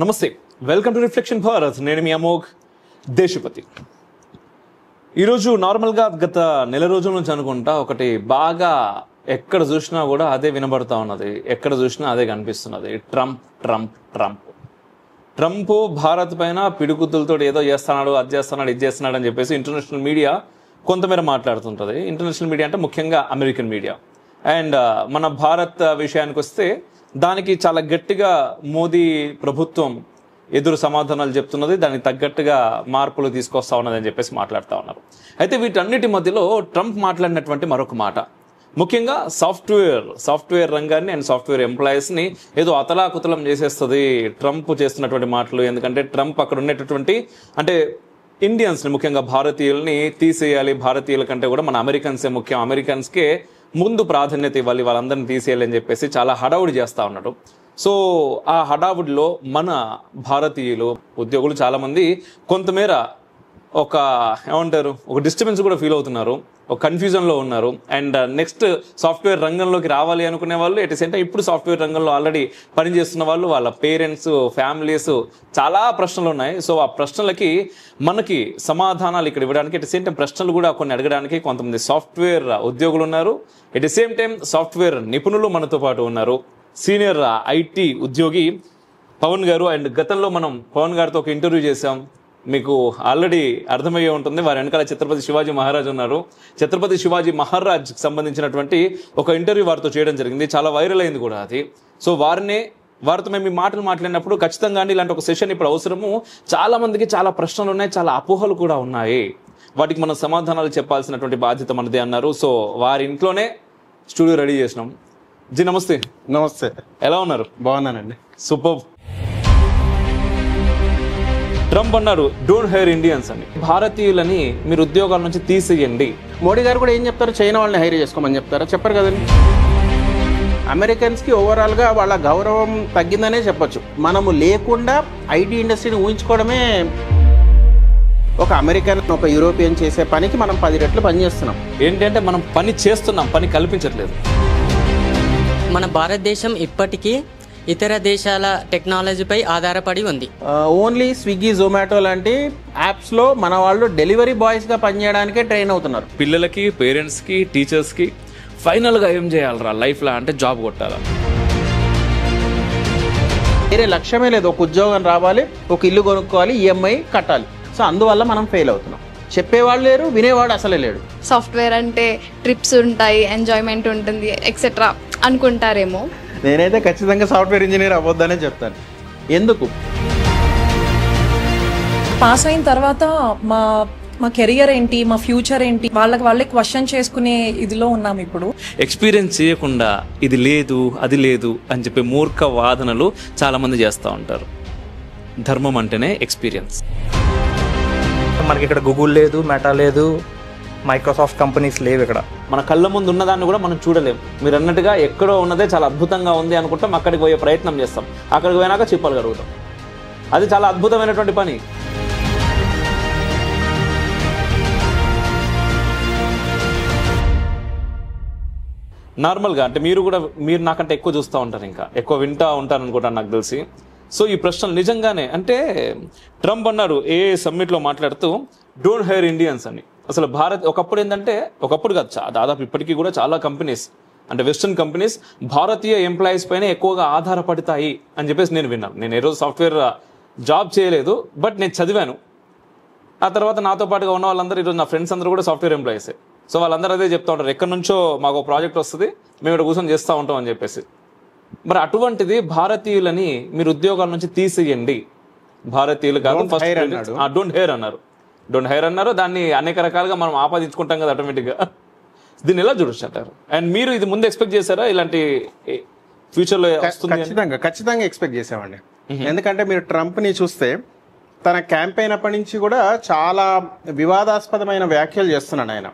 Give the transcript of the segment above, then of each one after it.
నమస్తే, welcome to reflection Bharat. నేను మీ అమోఘ్ దేశపతి. ఈరోజు నార్మల్గా గత నెల రోజుల నుంచి అనుకుంటా ఒకటి బాగా ఎక్కడ చూసినా కూడా అదే వినబడతా ఉన్నది, ఎక్కడ చూసినా అదే కనిపిస్తున్నది. ట్రంప్ భారత్ పైన పిడుగుతులతో ఏదో చేస్తున్నాడు, అది చేస్తున్నాడు, ఇది చేస్తున్నాడు అని చెప్పేసి ఇంటర్నేషనల్ మీడియా కొంతమేర మాట్లాడుతుంటుంది. ఇంటర్నేషనల్ మీడియా అంటే ముఖ్యంగా అమెరికన్ మీడియా. అండ్ మన భారత్ విషయానికి వస్తే దానికి చాలా గట్టిగా మోదీ ప్రభుత్వం ఎదురు సమాధానాలు చెప్తున్నది, దానికి తగ్గట్టుగా మార్పులు తీసుకొస్తా ఉన్నది అని చెప్పేసి మాట్లాడుతూ ఉన్నారు. అయితే వీటన్నిటి మధ్యలో ట్రంప్ మాట్లాడినటువంటి మరొక మాట, ముఖ్యంగా సాఫ్ట్వేర్ రంగాన్ని అండ్ సాఫ్ట్వేర్ ఎంప్లాయీస్ని ఏదో అతలాకుతలం చేసేస్తుంది ట్రంప్ చేస్తున్నటువంటి మాటలు. ఎందుకంటే ట్రంప్ అక్కడ ఉండేటటువంటి అంటే ఇండియన్స్ని, ముఖ్యంగా భారతీయుల్ని తీసేయాలి, భారతీయుల కంటే కూడా మన అమెరికన్సే ముఖ్యం, అమెరికన్స్కే ముందు ప్రాధాన్యత ఇవ్వాలి, వాళ్ళందరినీ తీసేయాలని చెప్పేసి చాలా హడావుడి చేస్తూ ఉన్నాడు. సో ఆ హడావుడిలో మన భారతీయులు ఉద్యోగులు చాలామంది కొంతమేర ఒక డిస్టర్బెన్స్ కూడా ఫీల్ అవుతున్నారు, ఒక కన్ఫ్యూజన్లో ఉన్నారు. అండ్ నెక్స్ట్ సాఫ్ట్వేర్ రంగంలోకి రావాలి అనుకునే వాళ్ళు, ఎట్ సేమ్ టైం ఇప్పుడు సాఫ్ట్వేర్ రంగంలో ఆల్రెడీ పనిచేస్తున్న వాళ్ళు, వాళ్ళ పేరెంట్స్, ఫ్యామిలీస్, చాలా ప్రశ్నలు ఉన్నాయి. సో ఆ ప్రశ్నలకి మనకి సమాధానాలు ఇక్కడ ఇవ్వడానికి, ఎట్ సేమ్ టైం ప్రశ్నలు కూడా కొన్ని అడగడానికి కొంతమంది సాఫ్ట్వేర్ ఉద్యోగులు ఉన్నారు. ఎట్ సేమ్ టైం సాఫ్ట్వేర్ నిపుణులు మనతో పాటు ఉన్నారు. సీనియర్ ఐటీ ఉద్యోగి పవన్ గారు. అండ్ గతంలో మనం పవన్ గారితో ఒక ఇంటర్వ్యూ చేశాం, మీకు ఆల్రెడీ అర్థమయ్యే ఉంటుంది. వారి వెనకాల ఛత్రపతి శివాజీ మహారాజ్ ఉన్నారు. ఛత్రపతి శివాజీ మహారాజ్కి సంబంధించినటువంటి ఒక ఇంటర్వ్యూ వారితో చేయడం జరిగింది, చాలా వైరల్ అయింది కూడా అది. సో వారితో మేము ఈ మాటలు మాట్లాడినప్పుడు ఖచ్చితంగా ఇలాంటి ఒక సెషన్ ఇప్పుడు అవసరము. చాలా మందికి చాలా ప్రశ్నలు ఉన్నాయి, చాలా అపోహలు కూడా ఉన్నాయి, వాటికి మనం సమాధానాలు చెప్పాల్సినటువంటి బాధ్యత మనదే అన్నారు. సో వారి ఇంట్లోనే స్టూడియో రెడీ చేసినాం. జీ నమస్తే. నమస్తే, ఎలా ఉన్నారు? బాగున్నానండి. సూపర్. ట్రంప్ అన్నారు డోంట్ హైర్ ఇండియన్స్ అని, భారతీయులని మీరు ఉద్యోగాల నుంచి తీసేయండి. మోడీ గారు కూడా ఏం చెప్తారు, చైనా వాళ్ళని హైర్ చేసుకోమని చెప్తారా? చెప్పరు కదండి. అమెరికన్స్కి ఓవరాల్గా వాళ్ళ గౌరవం తగ్గిందనే చెప్పొచ్చు. మనము లేకుండా ఐటీ ఇండస్ట్రీని ఊహించుకోవడమే ఒక అమెరికన్, ఒక యూరోపియన్ చేసే పనికి మనం 10 రెట్లు పని చేస్తున్నాం. ఏంటంటే మనం పని చేస్తున్నాం, పని కల్పించట్లేదు. మన భారతదేశం ఇప్పటికీ ఇతర దేశాల టెక్నాలజీపై ఆధారపడి ఉంది. ఓన్లీ స్విగ్గీ, జొమాటో లాంటి యాప్స్లో మన వాళ్ళు డెలివరీ బాయ్స్గా పనిచేయడానికే ట్రైన్ అవుతున్నారు. పిల్లలకి, పేరెంట్స్కి, టీచర్స్కి ఫైనల్గా ఏం చేయాలరా లైఫ్లో అంటే జాబ్ కొట్టాలా, వేరే లక్ష్యమే లేదు. ఒక ఉద్యోగం రావాలి, ఒక ఇల్లు కొనుక్కోవాలి, ఈఎంఐ కట్టాలి. సో అందువల్ల మనం ఫెయిల్ అవుతున్నాం. చెప్పేవాళ్ళు లేరు, వినేవాడు అసలే లేడు. సాఫ్ట్వేర్ అంటే ట్రిప్స్ ఉంటాయి, ఎంజాయ్మెంట్ ఉంటుంది, ఎక్సెట్రా అనుకుంటారేమో. నేనైతే ఖచ్చితంగా సాఫ్ట్వేర్ ఇంజనీర్ అవ్వద్దనే చెప్తాను. ఎందుకు? పాస్ అయిన తర్వాత మా కెరియర్ ఏంటి, మా ఫ్యూచర్ ఏంటి, వాళ్ళే క్వశ్చన్ చేసుకునే ఇదిలో ఉన్నాం ఇప్పుడు. ఎక్స్పీరియన్స్ చేయకుండా ఇది లేదు, అది లేదు అని చెప్పి మూర్ఖ వాదనలు చాలామంది చేస్తూ ఉంటారు. ధర్మం అంటేనే ఎక్స్పీరియన్స్. మనకి ఇక్కడ గూగుల్ లేదు, మెటా లేదు, మైక్రోసాఫ్ట్ కంపెనీస్ లేవు ఇక్కడ. మన కళ్ళ ముందు ఉన్నదాన్ని కూడా మనం చూడలేం. మీరు అన్నట్టుగా ఎక్కడో ఉన్నదే చాలా అద్భుతంగా ఉంది అనుకుంటాం, అక్కడికి పోయే ప్రయత్నం చేస్తాం, అక్కడికి పోయినాక చిప్పలు కలుగుతాం. అది చాలా అద్భుతమైనటువంటి పని. నార్మల్గా అంటే మీరు నాకంటే ఎక్కువ చూస్తూ ఉంటారు, ఇంకా ఎక్కువ వింటూ ఉంటారు అనుకుంటాను నాకు తెలిసి. సో ఈ ప్రశ్నలు నిజంగానే అంటే ట్రంప్ అన్నారు ఏ సమ్మిట్లో మాట్లాడుతూ డోంట్ హైర్ ఇండియన్స్ అని. అసలు ఒకప్పుడు కాదు, దాదాపు ఇప్పటికీ కూడా చాలా కంపెనీస్ అంటే వెస్టర్న్ కంపెనీస్ భారతీయ ఎంప్లాయీస్ పైన ఎక్కువగా ఆధారపడతాయి అని చెప్పేసి నేను విన్నాను. నేను ఏ రోజు సాఫ్ట్వేర్ జాబ్ చేయలేదు, బట్ నేను చదివాను. ఆ తర్వాత నాతో పాటుగా ఉన్న వాళ్ళందరూ ఈరోజు నా ఫ్రెండ్స్ అందరూ కూడా సాఫ్ట్వేర్ ఎంప్లాయీసే. సో వాళ్ళందరూ అదే చెప్తా ఉంటారు, ఎక్కడి నుంచో మాకు ఒక ప్రాజెక్ట్ వస్తుంది, మేము ఇక్కడ కూర్చొని చేస్తూ ఉంటాం అని చెప్పేసి. మరి అటువంటిది భారతీయులని మీరు ఉద్యోగాల నుంచి తీసేయండి, భారతీయులు కాదు, డోంట్ హైర్ అన్నారు. దాన్ని అనేక రకాలుగా మనం ఆపాదించుకుంటాం కదా ఆటోమేటిక్గా. దీన్ని ఎలా చూడొచ్చు అంటారు? అండ్ మీరు ఇది ముందు ఎక్స్పెక్ట్ చేశారా ఇలాంటి ఫ్యూచర్లో? ఖచ్చితంగా ఎక్స్పెక్ట్ చేసామండి. ఎందుకంటే మీరు ట్రంప్ని చూస్తే తన క్యాంపెయిన్ అప్పటి నుంచి కూడా చాలా వివాదాస్పదమైన వ్యాఖ్యలు చేస్తున్నాడు ఆయన.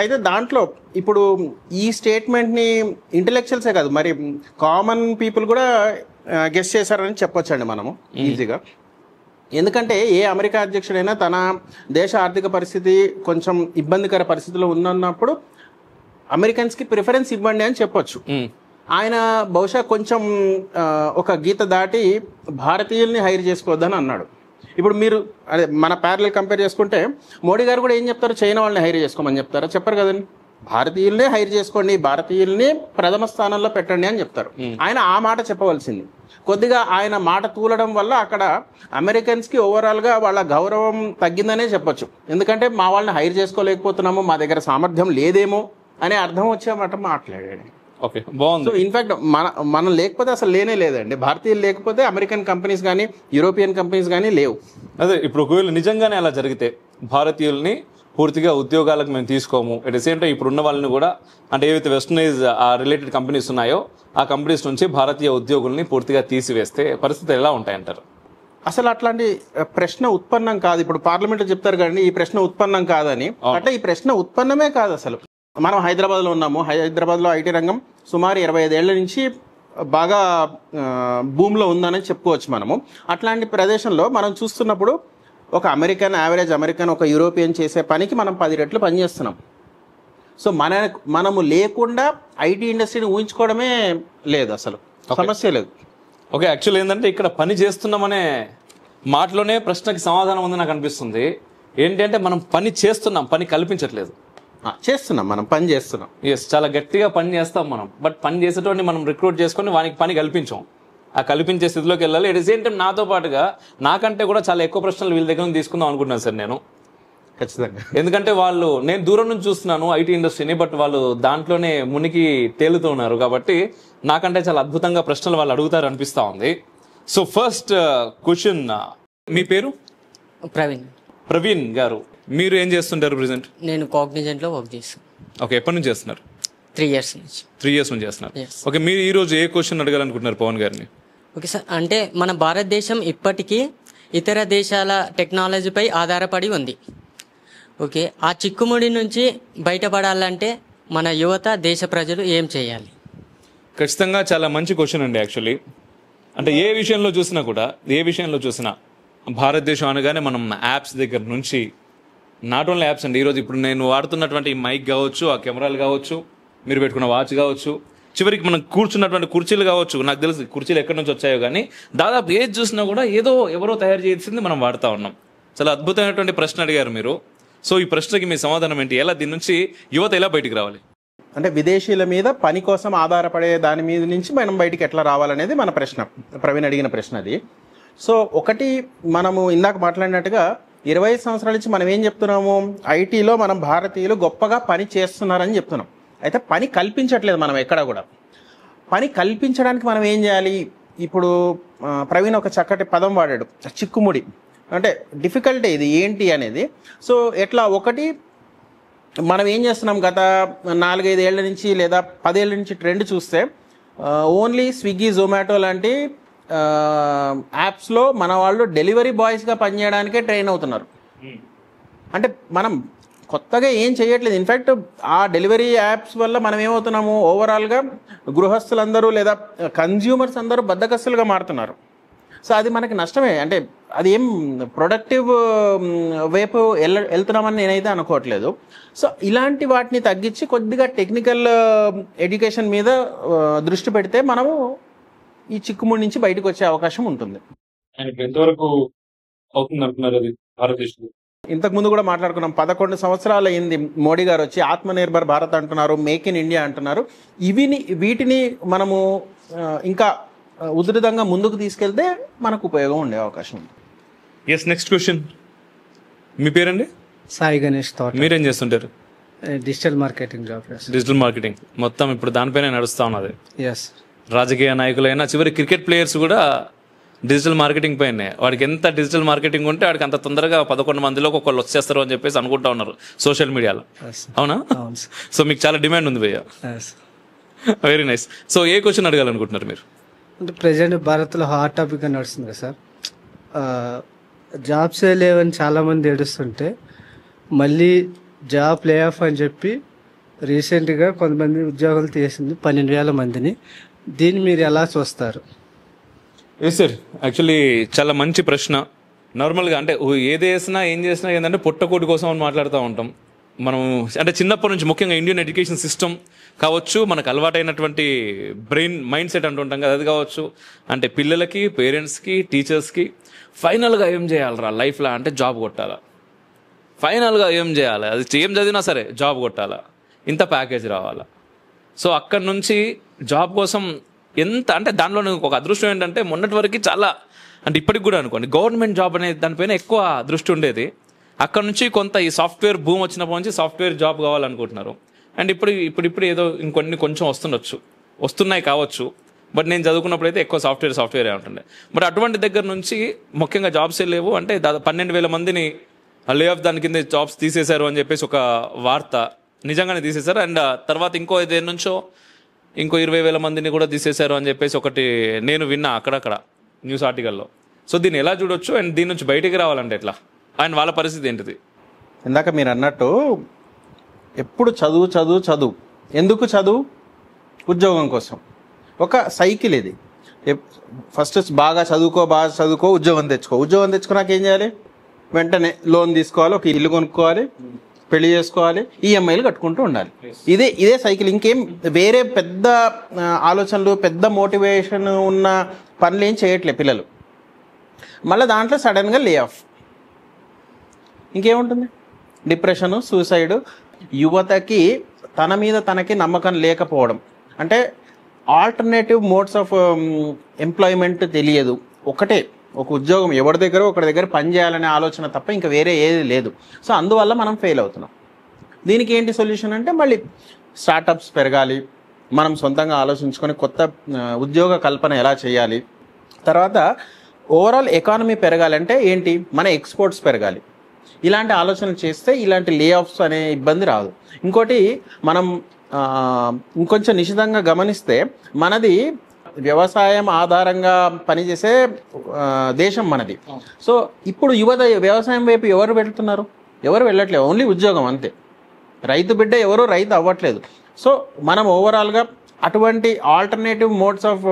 అయితే దాంట్లో ఇప్పుడు ఈ స్టేట్మెంట్ని ఇంటెలెక్చువల్సే కాదు, మరి కామన్ పీపుల్ కూడా గెస్ చేశారని చెప్పొచ్చండి మనము ఈజీగా. ఎందుకంటే ఏ అమెరికా అధ్యక్షుడైనా తన దేశ ఆర్థిక పరిస్థితి కొంచెం ఇబ్బందికర పరిస్థితిలో ఉన్నప్పుడు అమెరికన్స్కి ప్రిఫరెన్స్ ఇవ్వండి అని చెప్పొచ్చు. ఆయన బహుశా కొంచెం ఒక గీత దాటి భారతీయుల్ని హైర్ చేసుకోవద్దని అన్నాడు. ఇప్పుడు మీరు అదే మన ప్యారలల్ కంపేర్ చేసుకుంటే మోడీ గారు కూడా ఏం చెప్తారు, చైనా వాళ్ళని హైర్ చేసుకోమని చెప్తారా? చెప్పరు కదండి. భారతీయుల్నే హైర్ చేసుకోండి, భారతీయుల్ని ప్రథమ స్థానంలో పెట్టండి అని చెప్తారు. ఆయన ఆ మాట చెప్పవలసింది. కొద్దిగా ఆయన మాట తూలడం వల్ల అక్కడ అమెరికన్స్కి ఓవరాల్గా వాళ్ళ గౌరవం తగ్గిందనే చెప్పొచ్చు. ఎందుకంటే మా వాళ్ళని హైర్ చేసుకోలేకపోతున్నాము, మా దగ్గర సామర్థ్యం లేదేమో అనే అర్థం వచ్చేమాట మాట్లాడాడు. ఓకే, బాగుంది. సో ఇన్ఫాక్ట్ మనం లేకపోతే అసలు లేనే లేదండి. భారతీయులు లేకపోతే అమెరికన్ కంపెనీస్ కానీ యూరోపియన్ కంపెనీస్ కానీ లేవు. అదే ఇప్పుడు ఒకవేళ నిజంగానే అలా జరిగితే భారతీయుల్ని పూర్తిగా ఉద్యోగాలకు మేము తీసుకోము, అట్ ద సేమ్ టైం ఇప్పుడు ఉన్న వాళ్ళని కూడా అంటే ఏవైతే వెస్టర్నైజ్ రిలేటెడ్ కంపెనీస్ ఉన్నాయో ఆ కంపెనీస్ నుంచి భారతీయ ఉద్యోగుల్ని పూర్తిగా తీసివేస్తే పరిస్థితులు ఎలా ఉంటాయంటారు? అసలు అట్లాంటి ప్రశ్న ఉత్పన్నం కాదు. ఇప్పుడు పార్లమెంట్లో చెప్తారు కానీ ఈ ప్రశ్న ఉత్పన్నం కాదని. అంటే ఈ ప్రశ్న ఉత్పన్నమే కాదు. అసలు మనం హైదరాబాద్లో ఉన్నాము. హైదరాబాద్లో ఐటీ రంగం సుమారు 25 ఏళ్ల నుంచి బాగా భూమిలో ఉందని చెప్పుకోవచ్చు మనము. అట్లాంటి ప్రదేశంలో మనం చూస్తున్నప్పుడు ఒక యావరేజ్ అమెరికన్ ఒక యూరోపియన్ చేసే పనికి మనం 10 రెట్లు పనిచేస్తున్నాం. సో మనము లేకుండా ఐటీ ఇండస్ట్రీని ఊహించుకోవడమే లేదు, అసలు సమస్య లేదు. ఓకే, యాక్చువల్ ఏంటంటే ఇక్కడ పని చేస్తున్నామనే మాటలోనే ప్రశ్నకి సమాధానం ఉంది నాకు అనిపిస్తుంది. ఏంటంటే మనం పని చేస్తున్నాం, పని కల్పించట్లేదు. చేస్తున్నాం, మనం పని చేస్తున్నాం. ఎస్, చాలా గట్టిగా పని చేస్తాం మనం. బట్ పని చేసేటోడిని మనం రిక్రూట్ చేసుకొని వానికి పని కల్పించాం. ఆ కల్పించే స్థితిలోకి వెళ్ళాలి. ఎట్ ద సేమ్ టైం నాతో పాటుగా నాకంటే కూడా చాలా ఎక్కువ ప్రశ్నలు వీళ్ళ దగ్గర నుంచి తీసుకుందాం అనుకుంటున్నాను సార్ నేను. ఖచ్చితంగా. ఎందుకంటే నేను దూరం నుంచి చూస్తున్నాను ఐటీ ఇండస్ట్రీని, బట్ వాళ్ళు దాంట్లోనే మునిగి తేలుతూ ఉన్నారు. కాబట్టి నాకంటే చాలా అద్భుతంగా ప్రశ్నలు వాళ్ళు అడుగుతారు అనిపిస్తా ఉంది. సో ఫస్ట్ క్వశ్చన్, మీ పేరు? ప్రవీణ్ గారు, మీరు ఏం చేస్తుంటారు ప్రెసెంట్? నేను కాగ్నిజెంట్లో వర్క్ చేస్తాను. ఓకే, ఎప్పటి నుంచి చేస్తున్నారు? 3 years నుంచి. 3 years నుంచి చేస్తున్నారు. ఓకే, మీరు ఈ రోజు ఏ క్వశ్చన్ అడగాలనుకుంటున్నారు పవన్ గారిని? ఓకే సార్, అంటే మన భారతదేశం ఇప్పటికీ ఇతర దేశాల టెక్నాలజీపై ఆధారపడి ఉంది. ఓకే, ఆ చిక్కుముడి నుంచి బయటపడాలంటే మన యువత, దేశ ప్రజలు ఏం చేయాలి? ఖచ్చితంగా చాలా మంచి క్వశ్చన్ అండి. యాక్చువల్లీ అంటే ఏ విషయంలో చూసినా భారతదేశం అనగానే మనం యాప్స్ దగ్గర నుంచి, నాట్ ఓన్లీ యాప్స్ అండి, ఈరోజు ఇప్పుడు నేను వాడుతున్నటువంటి మైక్ కావచ్చు, ఆ కెమెరాలు కావచ్చు, మీరు పెట్టుకున్న వాచ్ కావచ్చు, చివరికి మనం కూర్చున్నటువంటి కుర్చీలు కావచ్చు. నాకు తెలుసు కుర్చీలు ఎక్కడి నుంచి వచ్చాయో, కానీ దాదాపు ఏది చూసినా కూడా ఎవరో తయారు చేసింది మనం వాడుతూ ఉన్నాం. చాలా అద్భుతమైనటువంటి ప్రశ్న అడిగారు మీరు. సో ఈ ప్రశ్నకి మీ సమాధానం ఏంటి? ఎలా దీని నుంచి యువత ఎలా బయటికి రావాలి? అంటే విదేశీయుల మీద పని కోసం ఆధారపడే దాని మీద నుంచి మనం బయటికి ఎట్లా రావాలనేది మన ప్రశ్న, ప్రవీణ్ అడిగిన ప్రశ్న అది. సో ఒకటి, మనము ఇందాక మాట్లాడినట్టుగా 25 సంవత్సరాల నుంచి మనం ఏం చెప్తున్నాము, ఐటీలో మనం భారతీయులు గొప్పగా పని చేస్తున్నారని చెప్తున్నాం. అయితే పని కల్పించట్లేదు మనం ఎక్కడ కూడా. పని కల్పించడానికి మనం ఏం చేయాలి? ఇప్పుడు ప్రవీణ్ ఒక చక్కటి పదం వాడాడు, చిక్కుముడి. అంటే డిఫికల్టీ ఇది ఏంటి అనేది. సో ఎట్లా, ఒకటి మనం ఏం చేస్తున్నాం, గత 4-5 ఏళ్ల నుంచి లేదా 10 ఏళ్ల నుంచి ట్రెండ్ చూస్తే ఓన్లీ స్విగ్గీ, జొమాటో లాంటి యాప్స్లో మన వాళ్ళు డెలివరీ బాయ్స్గా పనిచేయడానికే ట్రైన్ అవుతున్నారు. అంటే మనం కొత్తగా ఏం చేయట్లేదు. ఇన్ఫ్యాక్ట్ ఆ డెలివరీ యాప్స్ వల్ల మనం ఏమవుతున్నాము, ఓవరాల్గా గృహస్థులందరూ లేదా కన్జ్యూమర్స్ అందరూ బద్ధకస్తులుగా మారుతున్నారు. సో అది మనకి నష్టమే. అంటే అది ఏం ప్రొడక్టివ్ వైపు వెళ్తున్నామని నేనైతే అనుకోవట్లేదు. సో ఇలాంటి వాటిని తగ్గించి కొద్దిగా టెక్నికల్ ఎడ్యుకేషన్ మీద దృష్టి పెడితే మనము ఈ చిక్కుముడి నుంచి బయటకు వచ్చే అవకాశం ఉంటుంది. ఎంతవరకు అవుతుంది అంటున్నారు అది భారతదేశంలో? ఇంతకు ముందు కూడా మాట్లాడుకున్నాం, 11 సంవత్సరాలు అయింది మోడీ గారు వచ్చి. ఆత్మనిర్భర్ భారత్ అంటున్నారు, మేక్ ఇన్ ఇండియా అంటున్నారు. వీటిని మనము ఇంకా ఉధృతంగా ముందుకు తీసుకెళ్తే మనకు ఉపయోగం ఉండే అవకాశం ఉంది. ఎస్, నెక్స్ట్ క్వశ్చన్, మీ పేరండి? సాయి గణేష్. మీరేం చేస్తుంటారు? Digital marketing job. Digital marketing మొత్తం ఇప్పుడు దానిపైన నడుస్తా ఉన్నది. ఎస్, రాజకీయ నాయకులైనా చివరి క్రికెట్ ప్లేయర్స్ కూడా డిజిటల్ మార్కెటింగ్ పైనే. వాడికి ఎంత డిజిటల్ మార్కెటింగ్ ఉంటే వాడికి అంత తొందరగా 11 మందిలో ఒకళ్ళు వచ్చేస్తారు అని చెప్పేసి అనుకుంటా ఉన్నారు సోషల్ మీడియాలో. అవునా? సో మీకు చాలా డిమాండ్ ఉంది భయ్య. Very nice. సో ఏ క్వశ్చన్ అడగాలనుకుంటున్నారు మీరు? అంటే ప్రజెంట్ భారత్లో హాట్ టాపిక్ అని నడుస్తుంది కదా సార్, జాబ్స్ లేవని చాలామంది ఏడుస్తుంటే మళ్ళీ జాబ్ లే ఆఫ్ అని చెప్పి రీసెంట్గా కొంతమంది ఉద్యోగాలు తీసింది 12,000 మందిని. దీన్ని మీరు ఎలా చూస్తారు? ఎస్ సార్, యాక్చువల్లీ చాలా మంచి ప్రశ్న. నార్మల్గా అంటే ఏది వేసినా ఏం చేసినా ఏంటంటే పొట్టకోటి కోసం అని మాట్లాడుతూ ఉంటాం. మనం అంటే చిన్నప్పటి నుంచి ముఖ్యంగా ఇండియన్ ఎడ్యుకేషన్ సిస్టమ్ కావచ్చు, మనకు అలవాటైనటువంటి బ్రెయిన్ మైండ్ సెట్ అంటుంటాం కదా, అది కావచ్చు. అంటే పిల్లలకి, పేరెంట్స్కి, టీచర్స్కి ఫైనల్గా ఏం చేయాలరా లైఫ్లో అంటే జాబ్ కొట్టాలా, ఫైనల్గా ఏం చేయాలి, అది ఏం చదివినా సరే జాబ్ కొట్టాలా, ఇంత ప్యాకేజ్ రావాలా. సో అక్కడి నుంచి జాబ్ కోసం ఎంత అంటే దానిలో ఒక అదృష్టం ఏంటంటే మొన్నటి వరకు చాలా అంటే ఇప్పటికి కూడా అనుకోండి గవర్నమెంట్ జాబ్ అనేది దానిపైన ఎక్కువ దృష్టి ఉండేది. అక్కడ నుంచి కొంత ఈ సాఫ్ట్వేర్ భూమి వచ్చినప్పటి నుంచి సాఫ్ట్వేర్ జాబ్ కావాలనుకుంటున్నారు. అండ్ ఇప్పుడు ఏదో కొంచెం వస్తున్నాయి కావచ్చు. బట్ నేను చదువుకున్నప్పుడు అయితే ఎక్కువ సాఫ్ట్వేర్ ఉంటుండే. బట్ అటువంటి దగ్గర నుంచి ముఖ్యంగా జాబ్సే లేవు అంటే 12,000 మందిని లే ఆఫ్ దాని కింద జాబ్స్ తీసేశారు అని చెప్పేసి ఒక వార్త, నిజంగానే తీసేశారు. అండ్ తర్వాత ఇంకో 5 నుంచో ఇంకో 20,000 మందిని కూడా తీసేశారు అని చెప్పేసి ఒకటి నేను విన్నా అక్కడక్కడ న్యూస్ ఆర్టికల్లో. సో దీన్ని ఎలా చూడొచ్చు అండ్ దీని నుంచి బయటికి రావాలంటే ఎట్లా, అండ్ వాళ్ళ పరిస్థితి ఏంటిది? ఇందాక మీరు అన్నట్టు ఎప్పుడు చదువు ఎందుకు చదువు? ఉద్యోగం కోసం. ఒక సైకిల్ ఇది. ఫస్ట్ బాగా చదువుకో, ఉద్యోగం తెచ్చుకున్నాక ఏం చేయాలి? వెంటనే లోన్ తీసుకోవాలి, ఒక ఇల్లు కొనుక్కోవాలి, పెళ్లి చేసుకోవాలి, ఈఎంఐలు కట్టుకుంటూ ఉండాలి. ఇదే సైకిల్. ఇంకేం వేరే పెద్ద ఆలోచనలు, పెద్ద మోటివేషన్ ఉన్న పనులు ఏం చేయట్లే పిల్లలు. మళ్ళీ దాంట్లో సడన్గా లే ఆఫ్, ఇంకేముంటుంది? Depression, suicide. యువతకి తన మీద తనకి నమ్మకం లేకపోవడం, అంటే ఆల్టర్నేటివ్ మోడ్స్ ఆఫ్ ఎంప్లాయ్మెంట్ తెలియదు. ఒక ఉద్యోగం ఒకరి దగ్గర పని చేయాలనే ఆలోచన తప్ప ఇంకా వేరే ఏది లేదు. సో అందువల్ల మనం ఫెయిల్ అవుతున్నాం. దీనికి ఏంటి సొల్యూషన్ అంటే మళ్ళీ స్టార్టప్స్ పెరగాలి, మనం సొంతంగా ఆలోచించుకొని కొత్త ఉద్యోగ కల్పన ఎలా చేయాలి, తర్వాత ఓవరాల్ ఎకానమీ పెరగాలంటే ఏంటి, మన ఎక్స్పోర్ట్స్ పెరగాలి. ఇలాంటి ఆలోచనలు చేస్తే ఇలాంటి లే ఆఫ్స్ అనే ఇబ్బంది రాదు. ఇంకోటి మనం ఇంకొంచెం నిశితంగా గమనిస్తే మనది వ్యవసాయం ఆధారంగా పనిచేసే దేశం మనది. సో ఇప్పుడు యువత వ్యవసాయం వైపు ఎవరు వెళ్తున్నారు? ఎవరు వెళ్ళట్లేదు, ఓన్లీ ఉద్యోగం అంతే. రైతు బిడ్డ ఎవరు రైతు అవ్వట్లేదు. సో మనం ఓవరాల్గా అటువంటి ఆల్టర్నేటివ్ మోడ్స్ ఆఫ్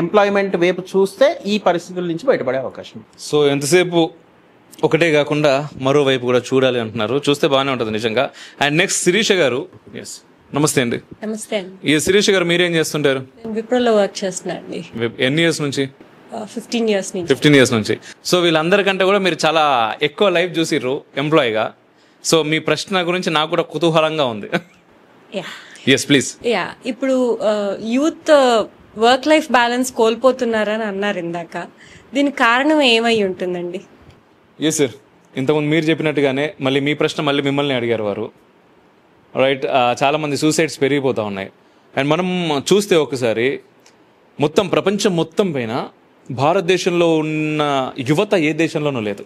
ఎంప్లాయ్మెంట్ వైపు చూస్తే ఈ పరిస్థితుల నుంచి బయటపడే అవకాశం. సో ఎంతసేపు ఒకటే కాకుండా మరోవైపు కూడా చూడాలి అంటున్నారు, చూస్తే బాగానే ఉంటుంది నిజంగా. అండ్ నెక్స్ట్ శిరీష గారు. ఎస్, నమస్తే అండి. నమస్తే అండి. ఈ శిరీష గారు మీరేం చేస్తుంటారు? విప్రోలో వర్క్ చేస్తున్నా అండి. ఎన్ని ఇయర్స్ నుంచి? 15 ఇయర్స్ నుంచి. 15 ఇయర్స్ నుంచి. సో వీళ్ళందరికంటే కూడా మీరు చాలా ఎక్కువ లైఫ్ చూసిర్రు ఎంప్లాయీగా. సో మీ ప్రశ్న గురించి నాకు కూడా కుతూహలంగా ఉంది. Yes please. ఇప్పుడు యూత్ వర్క్ లైఫ్ బ్యాలెన్స్ కోల్పోతున్నారని అన్నారు ఇందాక, దీనికి కారణం ఏమై ఉంటుందండి? ఎస్ సార్, ఇంతకుముందు మీరు చెప్పినట్టుగానే మళ్ళీ మీ ప్రశ్న మళ్ళీ మిమ్మల్ని అడిగారు వారు. రైట్, చాలామంది సూసైడ్స్ పెరిగిపోతూ ఉన్నాయి. అండ్ మనం చూస్తే ఒకసారి మొత్తం ప్రపంచం మొత్తం పైన భారతదేశంలో ఉన్న యువత ఏ దేశంలోనూ లేదు.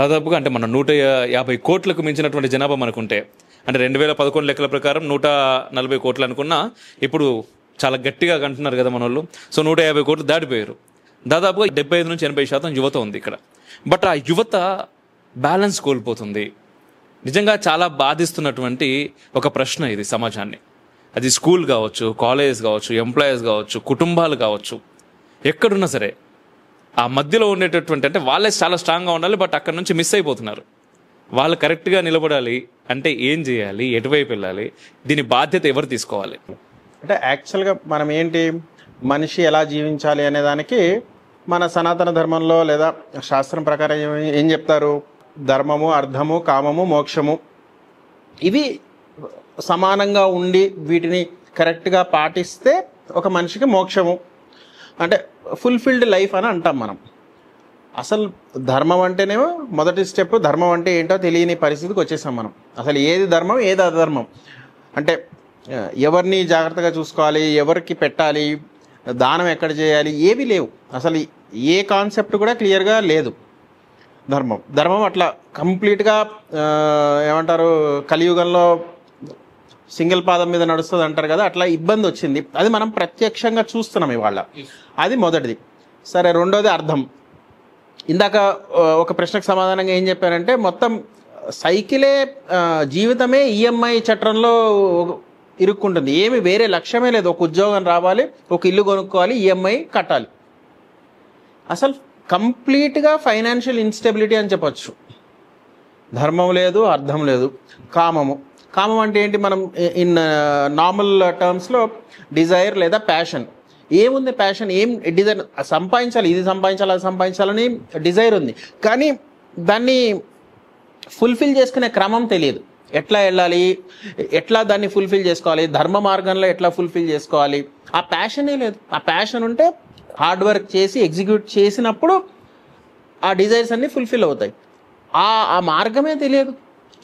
దాదాపుగా అంటే మన 150 కోట్లకు మించినటువంటి జనాభా మనకుంటే, అంటే 2011 లెక్కల ప్రకారం 140 కోట్లు అనుకున్నా, ఇప్పుడు చాలా గట్టిగా అంటున్నారు కదా మన వాళ్ళు. సో 150 కోట్లు దాటిపోయారు. దాదాపుగా 75 నుంచి 80% యువత ఉంది ఇక్కడ. బట్ ఆ యువత బ్యాలెన్స్ కోల్పోతుంది. నిజంగా చాలా బాధిస్తున్నటువంటి ఒక ప్రశ్న ఇది సమాజాన్ని. అది స్కూల్ కావచ్చు, కాలేజ్ కావచ్చు, ఎంప్లాయీస్ కావచ్చు, కుటుంబాలు కావచ్చు, ఎక్కడున్నా సరే ఆ మధ్యలో ఉండేటటువంటి, అంటే వాళ్ళే చాలా స్ట్రాంగ్గా ఉండాలి, బట్ అక్కడ నుంచి మిస్ అయిపోతున్నారు. వాళ్ళు కరెక్ట్గా నిలబడాలి అంటే ఏం చేయాలి, ఎటువైపు వెళ్ళాలి, దీని బాధ్యత ఎవరు తీసుకోవాలి? అంటే యాక్చువల్గా మనం ఏంటి, మనిషి ఎలా జీవించాలి అనే దానికి మన సనాతన ధర్మంలో లేదా శాస్త్రం ప్రకారం ఏం చెప్తారు? ధర్మము, అర్థము, కామము, మోక్షము, ఇవి సమానంగా ఉండి వీటిని కరెక్ట్గా పాటిస్తే ఒక మనిషికి మోక్షము, అంటే ఫుల్ఫిల్డ్ లైఫ్ అని అంటాం మనం. అసలు ధర్మం అంటేనేమో మొదటి స్టెప్, ధర్మం అంటే ఏంటో తెలియని పరిస్థితికి వచ్చేసాం మనం. అసలు ఏది ధర్మం, ఏది అధర్మం, అంటే ఎవరిని జాగ్రత్తగా చూసుకోవాలి, ఎవరికి పెట్టాలి, దానం ఎక్కడ చేయాలి, ఏవి లేవు. అసలు ఏ కాన్సెప్ట్ కూడా క్లియర్గా లేదు. ధర్మం అట్లా కంప్లీట్గా ఏమంటారు, కలియుగంలో సింగిల్ పాదం మీద నడుస్తుంది అంటారు కదా, అట్లా ఇబ్బంది వచ్చింది. అది మనం ప్రత్యక్షంగా చూస్తున్నాం ఇవాళ. అది మొదటిది. సరే, రెండోది అర్థం. ఇందాక ఒక ప్రశ్నకు సమాధానంగా ఏం చెప్పానంటే, మొత్తం సైకిలే, జీవితమే ఈఎంఐ చట్రంలో ఇరుక్కుంటుంది. ఏమి వేరే లక్ష్యమే లేదు. ఒక ఉద్యోగం రావాలి, ఒక ఇల్లు కొనుక్కోవాలి, ఈఎంఐ కట్టాలి. అసలు కంప్లీట్గా ఫైనాన్షియల్ ఇన్స్టెబిలిటీ అని చెప్పచ్చు. ధర్మం లేదు, అర్థం లేదు, కామము. కామం అంటే ఏంటి? మనం ఇన్ నార్మల్ టర్మ్స్లో డిజైర్ లేదా ప్యాషన్. ఏముంది ప్యాషన్? ఏం డిజైర్? సంపాదించాలి, ఇది సంపాదించాలి, అది సంపాదించాలని డిజైర్ ఉంది, కానీ దాన్ని ఫుల్ఫిల్ చేసుకునే క్రమం తెలియదు. ఎట్లా వెళ్ళాలి, ఎట్లా దాన్ని ఫుల్ఫిల్ చేసుకోవాలి, ధర్మ మార్గంలో ఎట్లా ఫుల్ఫిల్ చేసుకోవాలి, ఆ ప్యాషనే లేదు. ఆ ప్యాషన్ ఉంటే హార్డ్ వర్క్ చేసి ఎగ్జిక్యూట్ చేసినప్పుడు ఆ డిజైర్స్ అన్నీ ఫుల్ఫిల్ అవుతాయి. ఆ మార్గమే తెలియదు,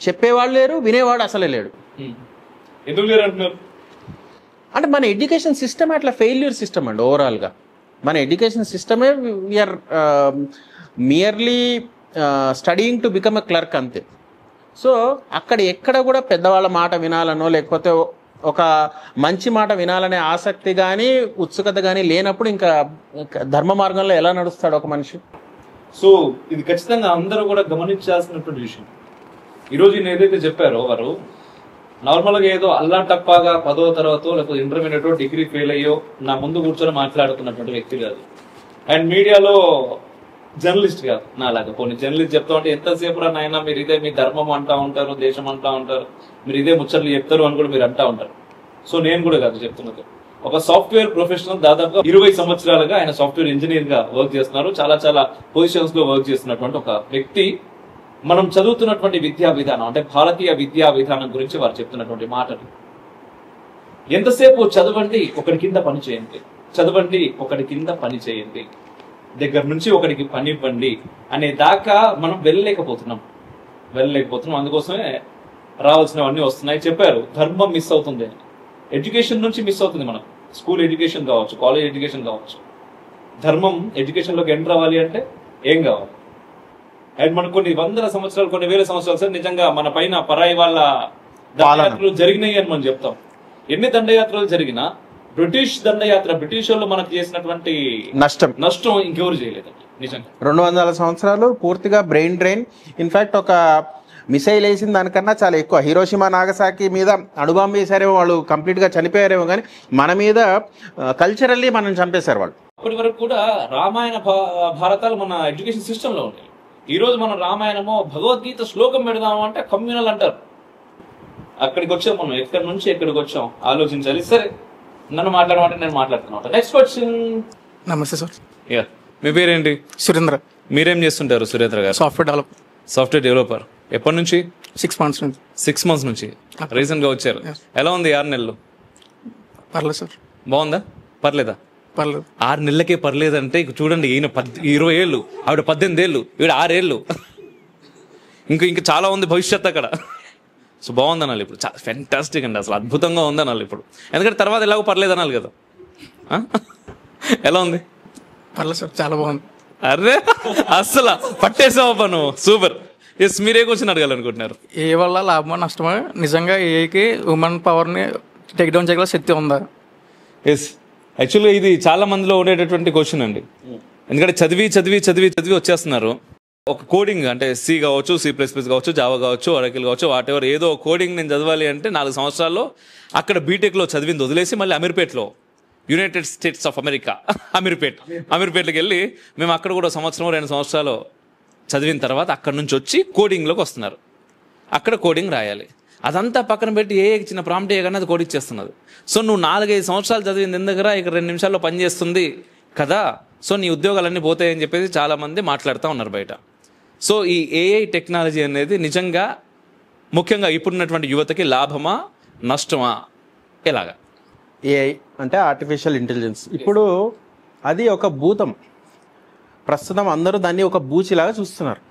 చెప్పేవాళ్ళు లేరు, వినేవాడు అసలే లేడు. ఎందుకు లేరు అంటున్నారు? అంటే మన ఎడ్యుకేషన్ సిస్టమ్ అట్లా ఫెయిల్యూర్ సిస్టమ్ అండి. ఓవరాల్గా మన ఎడ్యుకేషన్ సిస్టమే we're merely studying to become a clerk అంతే. సో అక్కడ ఎక్కడ కూడా పెద్దవాళ్ళ మాట వినాలనో లేకపోతే ఒక మంచి మాట వినాలనే ఆసక్తి కానీ ఉత్సుకత కానీ లేనప్పుడు ఇంకా ధర్మ మార్గంలో ఎలా నడుస్తాడు ఒక మనిషి? సో ఇది ఖచ్చితంగా అందరూ కూడా గమనించాల్సినటువంటి విషయం. ఈరోజు నేను ఏదైతే చెప్పారో వారు నార్మల్గా ఏదో అల్లా టప్పాగా 10వ తరగతో లేకపోతే ఇంటర్మీడియట్ డిగ్రీ ఫెయిల్ అయ్యో నా ముందు కూర్చొని మాట్లాడుతున్నటువంటి వ్యక్తి కాదు. అండ్ మీడియాలో జర్నలిస్ట్ కాదు నాలాగా. కొన్ని జర్నలిస్ట్ చెప్తా ఉంటే ఎంతసేపు రా నాయన మీరు ఇదే మీ ధర్మం అంటా ఉంటారు, దేశం అంటా ఉంటారు, మీరు ఇదే ముచ్చట్లు చెప్తారు అని కూడా మీరు అంటా ఉంటారు. సో నేను కూడా కాదు చెప్తున్నది. ఒక సాఫ్ట్వేర్ ప్రొఫెషనల్ దాదాపుగా 20 సంవత్సరాలుగా ఆయన సాఫ్ట్వేర్ ఇంజనీర్ గా వర్క్ చేస్తున్నారు. చాలా చాలా పొజిషన్స్ లో వర్క్ చేస్తున్నటువంటి ఒక వ్యక్తి మనం చదువుతున్నటువంటి విద్యా విధానం అంటే భారతీయ విద్యా విధానం గురించి వారు చెప్తున్నటువంటి మాటలు. ఎంతసేపు చదవండి ఒకటి కింద పని చేయండి, చదవండి ఒకటి కింద పని చేయండి, దగ్గర నుంచి ఒకటికి పని ఇవ్వండి అనే దాకా మనం వెళ్ళలేకపోతున్నాం. అందుకోసమే రావాల్సినవన్నీ వస్తున్నాయి. చెప్పారు ధర్మం మిస్ అవుతుంది, ఎడ్యుకేషన్ నుంచి మిస్ అవుతుంది. మనం స్కూల్ ఎడ్యుకేషన్ కావచ్చు, కాలేజ్ ఎడ్యుకేషన్ కావచ్చు, ధర్మం ఎడ్యుకేషన్ లోకి ఎంటర్ అవ్వాలి అంటే ఏం కావాలి? అండ్ మనకు కొన్ని వందల సంవత్సరాలు, కొన్ని వేల సంవత్సరాలు సార్ నిజంగా మన పైన పరాయి వాళ్ళ దండయాత్రలు జరిగినాయి అని మనం చెప్తాం. ఎన్ని దండయాత్రలు జరిగినా బ్రిటిష్ దండయాత్ర, బ్రిటిష్ వాళ్ళు మనకు చేసినటువంటి నష్టం ఇంకెవరు చేయలేదు నిజంగా. 200 సంవత్సరాలు పూర్తిగా బ్రెయిన్ డ్రైన్. ఇన్ఫాక్ట్ ఒక మిసైల్ వేసిన దానికన్నా చాలా ఎక్కువ. హిరోషిమా నాగసాకి మీద అణుబాంబు వేసారేమో, వాళ్ళు కంప్లీట్ గా చనిపోయారేమో, కానీ మన మీద కల్చరల్లీ మనం చంపేశారు వాళ్ళు. అప్పటి వరకు కూడా రామాయణ భారతాలు మన ఎడ్యుకేషన్ సిస్టమ్ లో ఉంటాయి. ఈ రోజు మనం రామాయణమో భగవద్గీత శ్లోకం పెడదాము అంటే కమ్యూనల్ అంటారు. అక్కడికి వచ్చాం మనం, ఎక్కడి నుంచి ఎక్కడికి వచ్చాం ఆలోచించాలి. సరే నన్ను మాట్లాడమంటే నేను మాట్లాడుతున్నా. Next question. నమస్తే సార్. మీ పేరేంటి? సురేంద్ర. మీరేం చేస్తుంటారు సురేంద్ర గారు? Software developer. ఎప్పటి నుంచి? 6 months నుంచి. 6 months నుంచి రీసెంట్ గా వచ్చారు. ఎలా ఉంది 6 నెలలు? పర్లేదు సార్. బాగుందా? పర్లేదా? పర్లేదు. 6 నెలలకే పర్లేదంటే ఇక చూడండి, ఈయన 20 ఏళ్ళు, ఆవిడ 18 ఏళ్ళు, ఈవిడ 6 ఏళ్ళు. ఇంకా చాలా ఉంది భవిష్యత్ అక్కడ. సో బాగుంది అనాలి ఇప్పుడు. చాలా ఫెంటాస్టిక్ అండి, అసలు అద్భుతంగా ఉంది అనాలి ఇప్పుడు. ఎందుకంటే తర్వాత ఎలాగో పర్లేదు అనాలి కదా. ఎలా ఉంది? పర్లేదు సార్, చాలా బాగుంది. అరే అస్సలు పట్టేసావు పను, సూపర్. ఎస్, మీరే క్వశ్చన్ అడగాలనుకుంటున్నారు? ఏ వల్ల లాభమా నష్టమా? నిజంగా ఏకి ఉమెన్ పవర్ని టేక్ డౌన్ చేయగల శక్తి ఉందా? ఎస్, యాక్చువల్గా ఇది చాలా మందిలో ఉండేటటువంటి క్వశ్చన్ అండి. ఎందుకంటే చదివి వచ్చేస్తున్నారు. ఒక కోడింగ్ అంటే సి కావచ్చు, C++ కావచ్చు, జావా కావచ్చు, ఒరాకిల్ కావచ్చు, వాట్ ఎవర్ ఏదో కోడింగ్ నేను చదవాలి అంటే 4 సంవత్సరాల్లో అక్కడ బీటెక్లో చదివింది వదిలేసి మళ్ళీ అమీర్పేట్లో, యునైటెడ్ స్టేట్స్ ఆఫ్ అమెరికా అమీర్పేట్కి వెళ్ళి మేము అక్కడ కూడా 1-2 సంవత్సరాలు చదివిన తర్వాత అక్కడ నుంచి వచ్చి కోడింగ్లోకి వస్తున్నారు. అక్కడ కోడింగ్ రాయాలి. అదంతా పక్కన పెట్టి ఏ చిన్న ప్రాంప్ట్ చేయగానే అది కోడ్ ఇచ్చేస్తున్నది. సో నువ్వు 4-5 సంవత్సరాలు చదివింది దగ్గర ఇక్కడ 2 నిమిషాల్లో పనిచేస్తుంది కదా, సో నీ ఉద్యోగాలన్నీ పోతాయని చెప్పేసి చాలామంది మాట్లాడుతూ ఉన్నారు బయట. సో ఈ AI టెక్నాలజీ అనేది నిజంగా ముఖ్యంగా ఇప్పుడున్నటువంటి యువతకి లాభమా నష్టమా, ఎలాగా? AI అంటే ఆర్టిఫిషియల్ ఇంటెలిజెన్స్. ఇప్పుడు అది ఒక భూతం. ప్రస్తుతం అందరూ దాన్ని ఒక బూచిలాగా చూస్తున్నారు.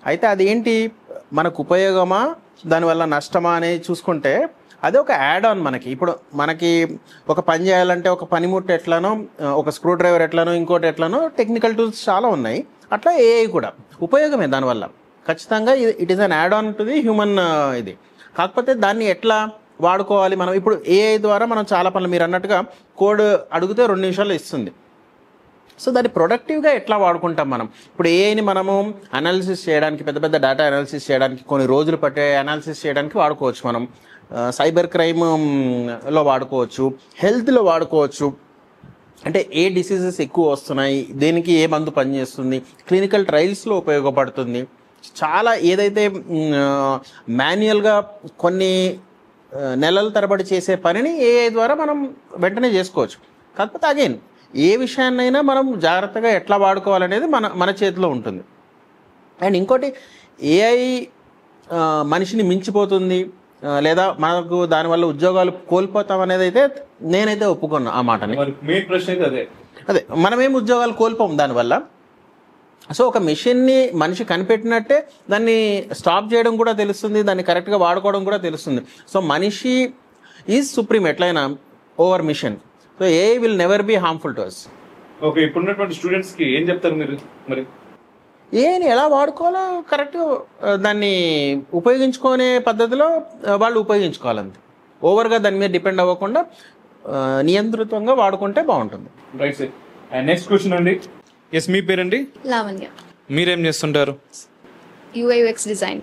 అయితే అదేంటి, మనకు ఉపయోగమా దానివల్ల నష్టమా అనేది చూసుకుంటే అది ఒక యాడ్ ఆన్ మనకి. ఇప్పుడు మనకి ఒక పని చేయాలంటే ఒక పనిముట్టు ఎట్లానో, ఒక స్క్రూ డ్రైవర్ ఎట్లానో, ఇంకోటి ఎట్లానో టెక్నికల్ టూల్స్ చాలా ఉన్నాయి. అట్లా AI కూడా ఉపయోగమే దానివల్ల. ఖచ్చితంగా it is an add on to the human ఇది. కాకపోతే దాన్ని ఎట్లా వాడుకోవాలి మనం? ఇప్పుడు AI ద్వారా మనం చాలా పనులు, మీరు అన్నట్టుగా కోడ్ అడిగితే 2 నిమిషాల్లో ఇస్తుంది. సో దాన్ని ప్రొడక్టివ్గా ఎట్లా వాడుకుంటాం మనం? ఇప్పుడు AIని మనము అనాలిసిస్ చేయడానికి, పెద్ద డేటా అనాలిసిస్ చేయడానికి, కొన్ని రోజులు పట్టే అనాలిసిస్ చేయడానికి వాడుకోవచ్చు. మనం సైబర్ క్రైమ్లో వాడుకోవచ్చు, హెల్త్లో వాడుకోవచ్చు. అంటే ఏ డిసీజెస్ ఎక్కువ వస్తున్నాయి, దేనికి ఏ మందు పనిచేస్తుంది, క్లినికల్ ట్రయల్స్లో ఉపయోగపడుతుంది. చాలా ఏదైతే మాన్యువల్గా కొన్ని నెలల తరబడి చేసే పనిని ఏఐ ద్వారా మనం వెంటనే చేసుకోవచ్చు. కాకపోతే అగైన్ ఏ విషయాన్నైనా మనం జాగ్రత్తగా ఎట్లా వాడుకోవాలనేది మన చేతిలో ఉంటుంది. అండ్ ఇంకోటి, ఏఐ మనిషిని మించిపోతుంది లేదా మనకు దానివల్ల ఉద్యోగాలు కోల్పోతాం అనేది అయితే నేనైతే ఒప్పుకున్నా ఆ మాటని. మెయిన్ ప్రశ్న అయితే అదే, మనమేం ఉద్యోగాలు కోల్పోం దానివల్ల. సో ఒక మెషిన్ని మనిషి కనిపెట్టినట్టే దాన్ని స్టాప్ చేయడం కూడా తెలుస్తుంది, దాన్ని కరెక్ట్గా వాడుకోవడం కూడా తెలుస్తుంది. సో మనిషి ఈజ్ సుప్రీం ఎట్లయినా over machine. So AI will never be harmful to us. Okay, ఇప్పుడున్నటువంటి స్టూడెంట్స్కి ఏం చెప్తారు మీరు? మరి ఏని ఎలా వాడుకోవాలో కరెక్ట్గా దాన్ని ఉపయోగించుకునే పద్ధతిలో వాళ్ళు ఉపయోగించుకోవాలంతే. ఓవర్గా దాని మీద డిపెండ్ అవ్వకుండా నియంత్రితంగా వాడుకుంటే బాగుంటుంది. Right sir. And next question అండి. ఎస్, మీ పేరండి? లావణ్య. మీరేం చేస్తుంటారు? UI/UX design.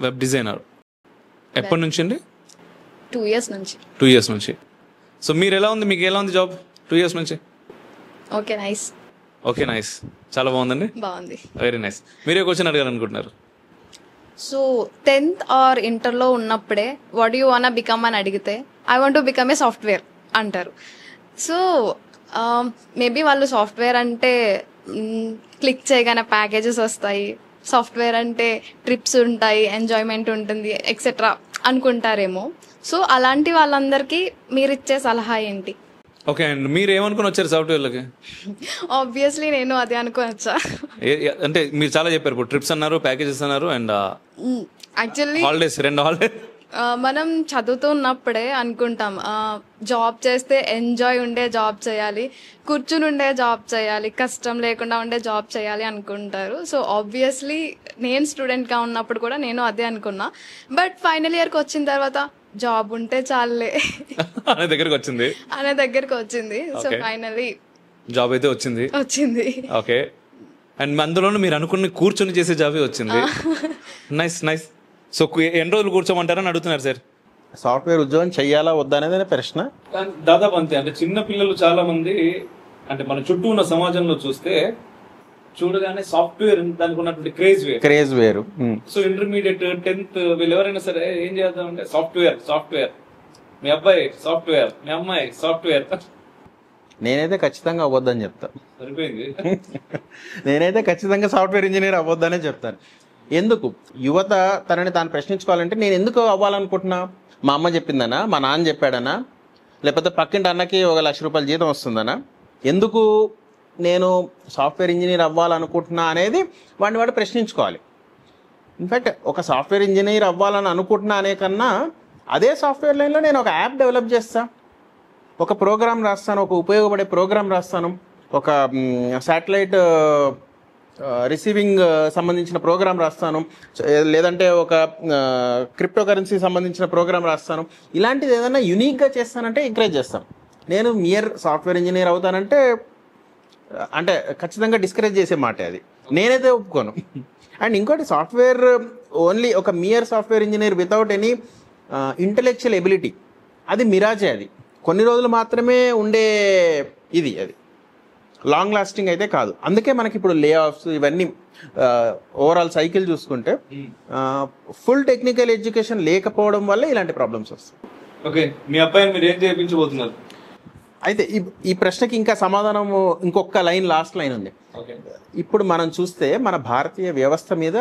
Web designer. ఎప్పటి నుంచి అండి? 2 years నుంచి. 2 years నుంచి. సో మీరు ఎలా ఉంది, మీకు ఎలా ఉంది జాబ్ 2 years నుంచి? Okay, nice. ఓకే, నైస్, చాలా బాగుందండి. బాగుంది. Very nice. మీరే క్వశ్చన్ అడగాలనుకుంటున్నారు? సో 10th ఆర్ ఇంటర్లో ఉన్నప్పుడే వాట్ యూ వాంట్ బికమ్ అని అడిగితే I want to become a software అంటారు. సో మేబీ వాళ్ళు సాఫ్ట్వేర్ అంటే క్లిక్ చేయగానే ప్యాకేజెస్ వస్తాయి, సాఫ్ట్వేర్ అంటే ట్రిప్స్ ఉంటాయి, ఎంజాయ్మెంట్ ఉంటుంది, ఎక్సెట్రా అనుకుంటారేమో. సో అలాంటి వాళ్ళందరికీ మీరు ఇచ్చే సలహా ఏంటి? ఓకే, అండ్ మీరు ఏమనుకుని వచ్చారు సాఫ్ట్వేర్లకి? ఆబ్వియస్లీ నేను అదే అనుకోవచ్చా. అంటే మీరు చాలా చెప్పారు, ఇప్పుడు ట్రిప్స్ అన్నారు, ప్యాకేజెస్ అన్నారు, అండ్ యాక్చువల్లీ హాలిడేస్, 2 హాలిడేస్. మనం చదువుతూ ఉన్నప్పుడే అనుకుంటాం జాబ్ చేస్తే ఎంజాయ్ ఉండే జాబ్ చేయాలి, కూర్చుని ఉండే జాబ్ చేయాలి, కష్టం లేకుండా ఉండే జాబ్ చేయాలి అనుకుంటారు. సో ఆబ్వియస్లీ నేను స్టూడెంట్గా ఉన్నప్పుడు కూడా నేను అదే అనుకున్నా. బట్ ఫైనల్ ఇయర్కి వచ్చిన తర్వాత జాబ్ ఉంటే చాలే అనే దగ్గరకు వచ్చింది. సో ఫైనలీ జాబ్ అయితే వచ్చింది. ఓకే, అండ్ అందులోనూ మీరు అనుకుని కూర్చొని చేసే జాబే వచ్చింది. Nice nice. సో ఎన్ని రోజులు కూర్చోమంటారని అడుగుతున్నారు సార్? సాఫ్ట్వేర్ ఉద్యోగం చెయ్యాలా వద్దా అనేది ప్రశ్న. దాదాపు అంతే. అంటే చిన్న పిల్లలు చాలా మంది, అంటే మన చుట్టూ ఉన్న సమాజంలో చూడగానే సాఫ్ట్వేర్ దానికి ఉన్నటువంటి క్రేజ్ వేరు. సో ఇంటర్మీడియట్, 10th వీళ్ళు ఎవరైనా సరే ఏం చేద్దామంటే సాఫ్ట్వేర్, మీ అబ్బాయి సాఫ్ట్వేర్, మీ అమ్మాయి సాఫ్ట్వేర్. నేనైతే ఖచ్చితంగా అవ్వద్దని చెప్తాను. సరిపోయింది. నేనైతే ఖచ్చితంగా సాఫ్ట్వేర్ ఇంజనీర్ అవ్వద్దనే చెప్తాను. ఎందుకు? యువత తనని తాను ప్రశ్నించుకోవాలంటే నేను ఎందుకు అవ్వాలనుకుంటున్నా? మా అమ్మ చెప్పిందనా, మా నాన్న చెప్పాడనా, లేకపోతే పక్కింటి అన్నకి 1 లక్ష రూపాయల జీతం వస్తుందనా, ఎందుకు నేను సాఫ్ట్వేర్ ఇంజనీర్ అవ్వాలనుకుంటున్నా అనేది వాడు ప్రశ్నించుకోవాలి. ఇన్ఫ్యాక్ట్ ఒక సాఫ్ట్వేర్ ఇంజనీర్ అవ్వాలని అనుకుంటున్నా అనే కన్నా అదే సాఫ్ట్వేర్ లైన్లో నేను ఒక యాప్ డెవలప్ చేస్తాను, ఒక ప్రోగ్రామ్ రాస్తాను, ఒక ఉపయోగపడే ప్రోగ్రామ్ రాస్తాను, ఒక శాటిలైట్ రిసీవింగ్ సంబంధించిన ప్రోగ్రామ్ రాస్తాను, లేదంటే ఒక క్రిప్టో కరెన్సీ సంబంధించిన ప్రోగ్రామ్ రాస్తాను. ఇలాంటిది ఏదైనా యూనిక్గా చేస్తానంటే ఎంకరేజ్ చేస్తాను. నేను మియర్ సాఫ్ట్వేర్ ఇంజనీర్ అవుతానంటే అంటే ఖచ్చితంగా డిస్కరేజ్ చేసే మాట అది, నేనైతే ఒప్పుకోను. అండ్ ఇంకోటి, సాఫ్ట్వేర్ ఓన్లీ ఒక mere software engineer without any intellectual ability, అది మిరాజే. అది కొన్ని రోజులు మాత్రమే ఉండే అది లాంగ్ లాస్టింగ్ అయితే కాదు. అందుకే మనకి ఇప్పుడు లే ఆఫ్స్ ఇవన్నీ ఓవరాల్ సైకిల్ చూసుకుంటే ఫుల్ టెక్నికల్ ఎడ్యుకేషన్ లేకపోవడం వల్ల ఇలాంటి ప్రాబ్లమ్స్ వస్తాయి. ఓకే, మీ అబ్బాయిని మీరు ఏం చేయించబోతున్నారు? అయితే ఈ ప్రశ్నకి ఇంకా సమాధానం ఇంకొక లైన్, లాస్ట్ లైన్ ఉంది. ఇప్పుడు మనం చూస్తే మన భారతీయ వ్యవస్థ మీద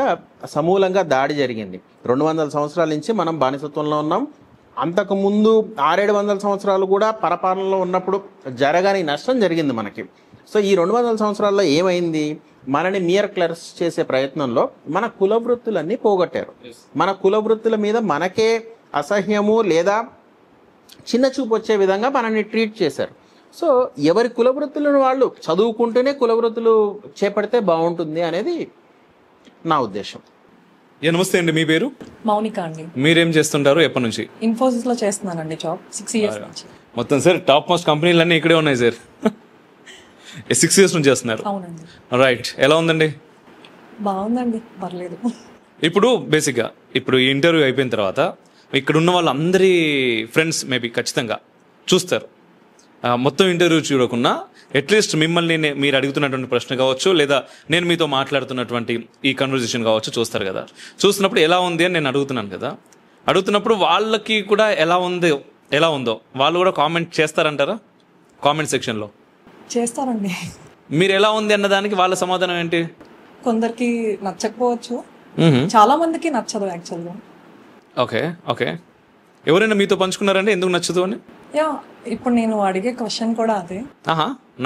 సమూలంగా దాడి జరిగింది. 200 సంవత్సరాల నుంచి మనం బానిసత్వంలో ఉన్నాం. అంతకుముందు 600-700 సంవత్సరాలు కూడా పరపాలనలో ఉన్నప్పుడు జరగని నష్టం జరిగింది మనకి. సో ఈ 200 సంవత్సరాల్లో ఏమైంది? మనని మియర్ క్లర్స్ చేసే ప్రయత్నంలో మన కులవృత్తులన్నీ పోగొట్టారు. మన కులవృత్తుల మీద మనకే అసహ్యము లేదా చిన్న చూపు వచ్చే విధంగా మనల్ని ట్రీట్ చేశారు. సో ఎవరి కులవృత్తులను వాళ్ళు చదువుకుంటూనే కులవృత్తులు చేపడితే బాగుంటుంది అనేది నా ఉద్దేశం. నమస్తే అండి, మీ పేరు? మౌనిక అండి. మీరేం చేస్తుంటారు, ఎప్పటి నుంచి? ఇన్ఫోసిస్ లో చేస్తున్నానండి జాబ్, 6 years నుంచి. మొత్తం సార్ టాప్ మోస్ట్ కంపెనీలు ఇక్కడే ఉన్నాయి సార్. 6 years నుంచి చేస్తున్నారు. అవునండి. రైట్, ఎలా ఉందండి? బాగుందండి, పర్లేదు. ఇప్పుడు బేసిక్గా ఇప్పుడు ఈ ఇంటర్వ్యూ అయిపోయిన తర్వాత ఇక్కడ ఉన్న వాళ్ళందరి ఫ్రెండ్స్ మేబీ ఖచ్చితంగా చూస్తారు. మొత్తం ఇంటర్వ్యూ చూడకుండా అట్లీస్ట్ మిమ్మల్ని మీరు అడుగుతున్నటువంటి ప్రశ్న కావచ్చు, లేదా నేను మీతో మాట్లాడుతున్నటువంటి ఈ కన్వర్జేషన్ కావచ్చు చూస్తారు కదా. చూసినప్పుడు ఎలా ఉంది అని నేను అడుగుతున్నాను కదా, అడుగుతున్నప్పుడు వాళ్ళకి కూడా ఎలా ఉందో వాళ్ళు కూడా కామెంట్ చేస్తారంటారా కామెంట్ సెక్షన్లో? చేస్తారండి. మీరు ఎలా ఉంది అన్నదానికి వాళ్ళ సమాధానం ఏంటి? కొందరికి నచ్చకపోవచ్చు, చాలా మందికి నచ్చదు యాక్చువల్గా. ఓకే ఓకే, ఎవరైనా మీతో పంచుకున్నారండి ఎందుకు నచ్చదు అని? యా, ఇప్పుడు నేను అడిగే క్వశ్చన్ కూడా అదే.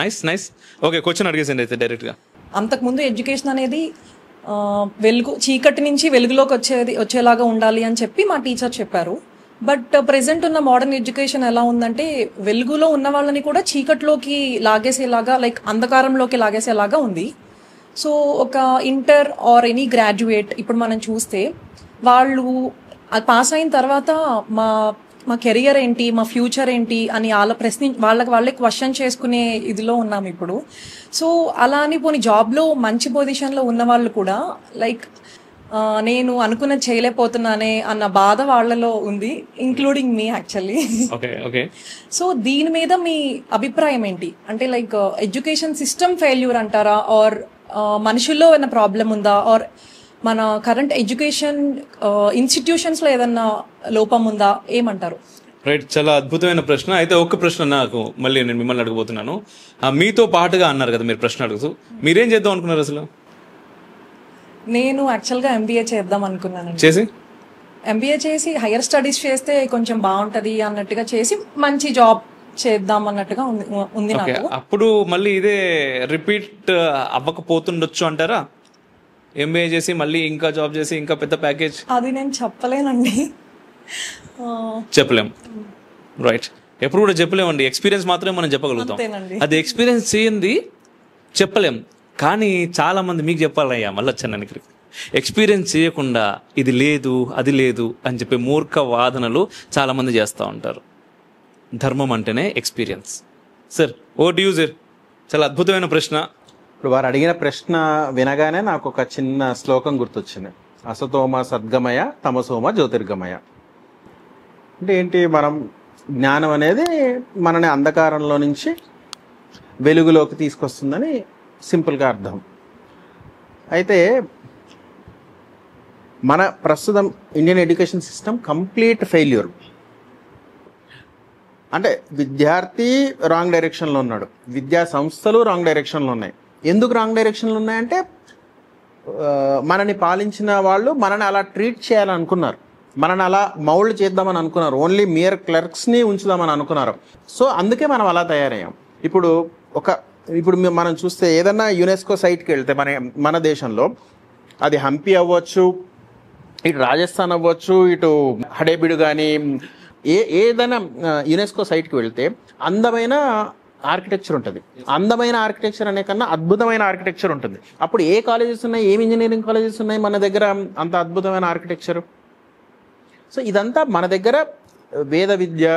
Nice nice. ఓకే, క్వశ్చన్ అడిగేసండి అయితే డైరెక్ట్గా. అంతకుముందు ఎడ్యుకేషన్ అనేది చీకటి నుంచి వెలుగులోకి వచ్చేలాగా ఉండాలి అని చెప్పి మా టీచర్ చెప్పారు. బట్ ప్రెసెంట్ ఉన్న మోడర్న్ ఎడ్యుకేషన్ ఎలా ఉందంటే వెలుగులో ఉన్న వాళ్ళని కూడా చీకట్లోకి లాగేసేలాగా, లైక్ అంధకారంలోకి లాగేసేలాగా ఉంది. సో ఒక ఇంటర్ ఆర్ ఎనీ గ్రాడ్యుయేట్ ఇప్పుడు మనం చూస్తే వాళ్ళు పాస్ అయిన తర్వాత మా కెరియర్ ఏంటి, మా ఫ్యూచర్ ఏంటి అని వాళ్ళే క్వశ్చన్ చేసుకునే ఇదిలో ఉన్నాం ఇప్పుడు. సో అలా అని పోనీ జాబ్లో మంచి పొజిషన్లో ఉన్న వాళ్ళు కూడా లైక్ నేను అనుకున్నది చేయలేకపోతున్నానే అన్న బాధ వాళ్ళలో ఉంది, ఇంక్లూడింగ్ మీ యాక్చువల్లీ. సో దీని మీద మీ అభిప్రాయం ఏంటి? అంటే లైక్ ఎడ్యుకేషన్ సిస్టమ్ ఫెయిల్యూర్ అంటారా, ఆర్ మనుషుల్లో ఏమైనా ప్రాబ్లం ఉందా, ఆర్ మన కరెంట్ ఎడ్యుకేషన్ ఇన్స్టిట్యూషన్స్లో ఏదన్నా లోపం ఉందా, ఏమంటారు? రైట్, చాలా అద్భుతమైన ప్రశ్న. అయితే ఒక్క ప్రశ్న నాకు మళ్ళీ నేను మిమ్మల్ని అడగబోతున్నాను. మీతో పాటుగా అన్నారు కదా మీరు ప్రశ్న అడుగుతూ, మీరేం చేద్దాం అనుకున్నారు అసలు? నేను యాక్చువల్గా ఎంబీఏ చేద్దాం అనుకున్నాను. ఎంబీఏ చేసి హైయర్ స్టడీస్ చేస్తే కొంచెం బాగుంటది అన్నట్టుగా చేసి మంచి జాబ్ చేద్దాం అన్నట్టుగా ఉంది నాకు. అప్పుడు మళ్ళీ ఇదే రిపీట్ అవ్వకపోతుండొచ్చు అంటారా? ఎంబీఏ చేసి మళ్ళీ ఇంకా జాబ్ చేసి ఇంకా పెద్ద ప్యాకేజ్? అది నేను చెప్పలేనండి. చెప్పలేం. రైట్, ఎప్పుడు కూడా చెప్పలేమండి. ఎక్స్పీరియన్స్ మాత్రమే మనం చెప్పగలుగుతాం. అది ఎక్స్పీరియన్స్ చేయండి చెప్పలేం. కానీ చాలా మంది మీకు చెప్పాలయ్యా మళ్ళీ వచ్చాను, ఎక్స్పీరియన్స్ చేయకుండా ఇది లేదు అది లేదు అని చెప్పి మూర్ఖ వాదనలు చాలా మంది చేస్తూ ఉంటారు. ధర్మం అంటేనే ఎక్స్పీరియన్స్. సార్ ఓ డు యు సార్, చాలా అద్భుతమైన ప్రశ్న. ఇప్పుడు వారు అడిగిన ప్రశ్న వినగానే నాకు ఒక చిన్న శ్లోకం గుర్తొచ్చింది. అసతోమ సద్గమయ తమసోమ జ్యోతిర్గమయ. అంటే ఏంటి, మనం జ్ఞానం అనేది మనని అంధకారంలో నుంచి వెలుగులోకి తీసుకొస్తుందని సింపుల్గా అర్థం. అయితే మన ప్రస్తుతం Indian education system complete failure. అంటే విద్యార్థి రాంగ్ డైరెక్షన్లో ఉన్నాడు, విద్యా సంస్థలు రాంగ్ డైరెక్షన్లో ఉన్నాయి. ఎందుకు రాంగ్ డైరెక్షన్లో ఉన్నాయంటే మనని పాలించిన వాళ్ళు మనని అలా ట్రీట్ చేయాలనుకున్నారు, మనని అలా మౌల్డ్ చేద్దామని అనుకున్నారు, ఓన్లీ మియర్ క్లర్క్స్ని ఉంచుదామని అనుకున్నారు. సో అందుకే మనం అలా తయారయ్యాం. ఇప్పుడు మనం చూస్తే ఏదన్నా యునెస్కో సైట్కి వెళ్తే మన దేశంలో అది హంపి అవ్వచ్చు, ఇటు రాజస్థాన్ అవ్వచ్చు, ఇటు హడేబిడు కానీ ఏదైనా యునెస్కో సైట్కి వెళ్తే అందమైన ఆర్కిటెక్చర్ ఉంటుంది. అందమైన ఆర్కిటెక్చర్ అనే కన్నా అద్భుతమైన ఆర్కిటెక్చర్ ఉంటుంది. అప్పుడు ఏ కాలేజెస్ ఉన్నాయి, ఏం ఇంజనీరింగ్ కాలేజెస్ ఉన్నాయి మన దగ్గర అంత అద్భుతమైన ఆర్కిటెక్చర్? సో ఇదంతా మన దగ్గర వేద విద్య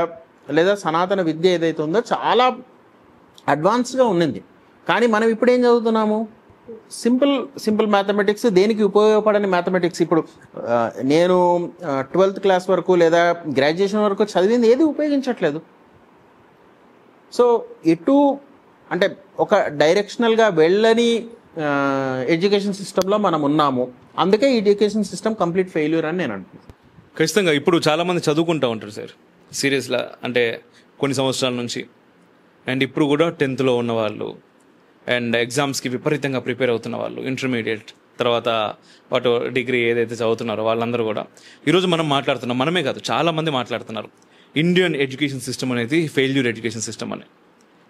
లేదా సనాతన విద్య ఏదైతే ఉందో చాలా అడ్వాన్స్గా ఉన్నది. కానీ మనం ఇప్పుడు ఏం చదువుతున్నాము? సింపుల్ మ్యాథమెటిక్స్, దేనికి ఉపయోగపడని మ్యాథమెటిక్స్. ఇప్పుడు నేను 12th క్లాస్ వరకు లేదా గ్రాడ్యుయేషన్ వరకు చదివింది ఏది ఉపయోగించట్లేదు. సో అంటే ఒక డైరెక్షనల్గా వెళ్ళని ఎడ్యుకేషన్ సిస్టంలో మనం ఉన్నాము. అందుకే ఎడ్యుకేషన్ సిస్టమ్ కంప్లీట్ ఫెయిల్యూర్ అని నేను అంటున్నాను. ఖచ్చితంగా ఇప్పుడు చాలామంది చదువుకుంటూ ఉంటారు సార్ సీరియస్గా, అంటే కొన్ని సంవత్సరాల నుంచి. అండ్ ఇప్పుడు కూడా 10th ఉన్న వాళ్ళు అండ్ ఎగ్జామ్స్కి విపరీతంగా ప్రిపేర్ అవుతున్న వాళ్ళు, ఇంటర్మీడియట్ తర్వాత వాటి డిగ్రీ ఏదైతే చదువుతున్నారో వాళ్ళందరూ కూడా ఈరోజు మనం మాట్లాడుతున్నాం. మనమే కాదు, చాలామంది మాట్లాడుతున్నారు ఇండియన్ ఎడ్యుకేషన్ సిస్టమ్ అనేది ఫెయిల్యూర్ ఎడ్యుకేషన్ సిస్టమ్ అని.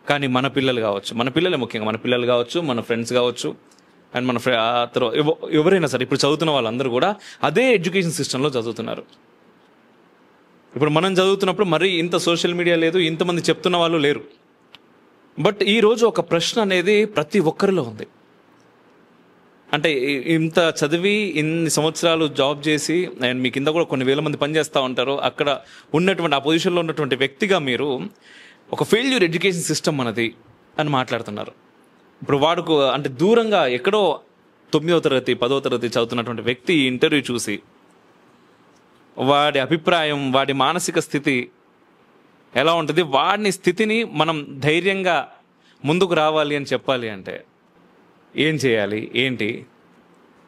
కానీ మన పిల్లలు కావచ్చు, మన పిల్లలే ముఖ్యంగా, మన పిల్లలు కావచ్చు, మన ఫ్రెండ్స్ కావచ్చు, అండ్ మన ఎవరైనా సరే ఇప్పుడు చదువుతున్న వాళ్ళందరూ కూడా అదే ఎడ్యుకేషన్ సిస్టంలో చదువుతున్నారు. ఇప్పుడు మనం చదువుతున్నప్పుడు మరీ ఇంత సోషల్ మీడియా లేదు, ఇంతమంది చెప్తున్న వాళ్ళు లేరు. బట్ ఈరోజు ఒక ప్రశ్న అనేది ప్రతి ఒక్కరిలో ఉంది. అంటే ఇంత చదివి ఇన్ని సంవత్సరాలు జాబ్ చేసి అండ్ మీ కింద కూడా కొన్ని వేల మంది పనిచేస్తూ ఉంటారు, అక్కడ ఉన్నటువంటి ఆ పొజిషన్లో ఉన్నటువంటి వ్యక్తిగా మీరు ఒక ఫెయిల్యూర్ ఎడ్యుకేషన్ సిస్టమ్ మనది అని మాట్లాడుతున్నారు. ఇప్పుడు వాడుకు అంటే దూరంగా ఎక్కడో 9వ తరగతి 10వ తరగతి చదువుతున్నటువంటి వ్యక్తి ఇంటర్వ్యూ చూసి వాడి అభిప్రాయం, వాడి మానసిక స్థితి ఎలా ఉంటుంది, వాడిని స్థితిని మనం ధైర్యంగా ముందుకు రావాలి అని చెప్పాలి అంటే ఏం చేయాలి ఏంటి?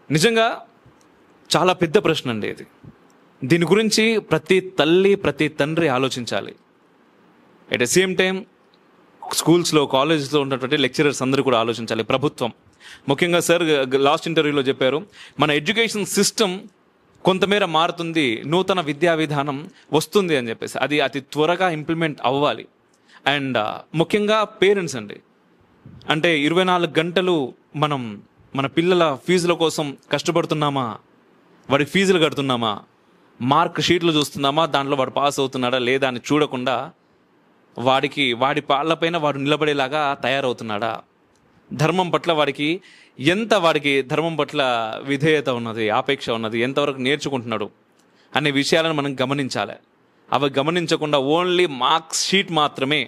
నిజంగా చాలా పెద్ద ప్రశ్న అండి ఇది. దీని గురించి ప్రతి తల్లి ప్రతి తండ్రి ఆలోచించాలి. ఎట్ ద సేమ్ టైం స్కూల్స్లో కాలేజెస్లో ఉన్నటువంటి లెక్చరర్స్ అందరూ కూడా ఆలోచించాలి. ప్రభుత్వం ముఖ్యంగా సార్ లాస్ట్ ఇంటర్వ్యూలో చెప్పారు, మన ఎడ్యుకేషన్ సిస్టమ్ కొంతమేర మారుతుంది, నూతన విద్యా విధానం వస్తుంది అని చెప్పేసి. అది అతి త్వరగా ఇంప్లిమెంట్ అవ్వాలి. అండ్ ముఖ్యంగా పేరెంట్స్ అండి, అంటే 24 గంటలు మనం మన పిల్లల ఫీజుల కోసం కష్టపడుతున్నామా, వాడి ఫీజులు కడుతున్నామా, మార్క్ షీట్లు చూస్తున్నామా, దాంట్లో వాడు పాస్ అవుతున్నాడా లేదా అని చూడకుండా వాడి పాళ్ళపైన వాడు నిలబడేలాగా తయారవుతున్నాడా, ధర్మం పట్ల వాడికి ధర్మం పట్ల విధేయత ఉన్నది, ఆపేక్ష ఉన్నది, ఎంతవరకు నేర్చుకుంటున్నాడు అనే విషయాలను మనం గమనించాలి. అవి గమనించకుండా ఓన్లీ మార్క్స్ షీట్ మాత్రమే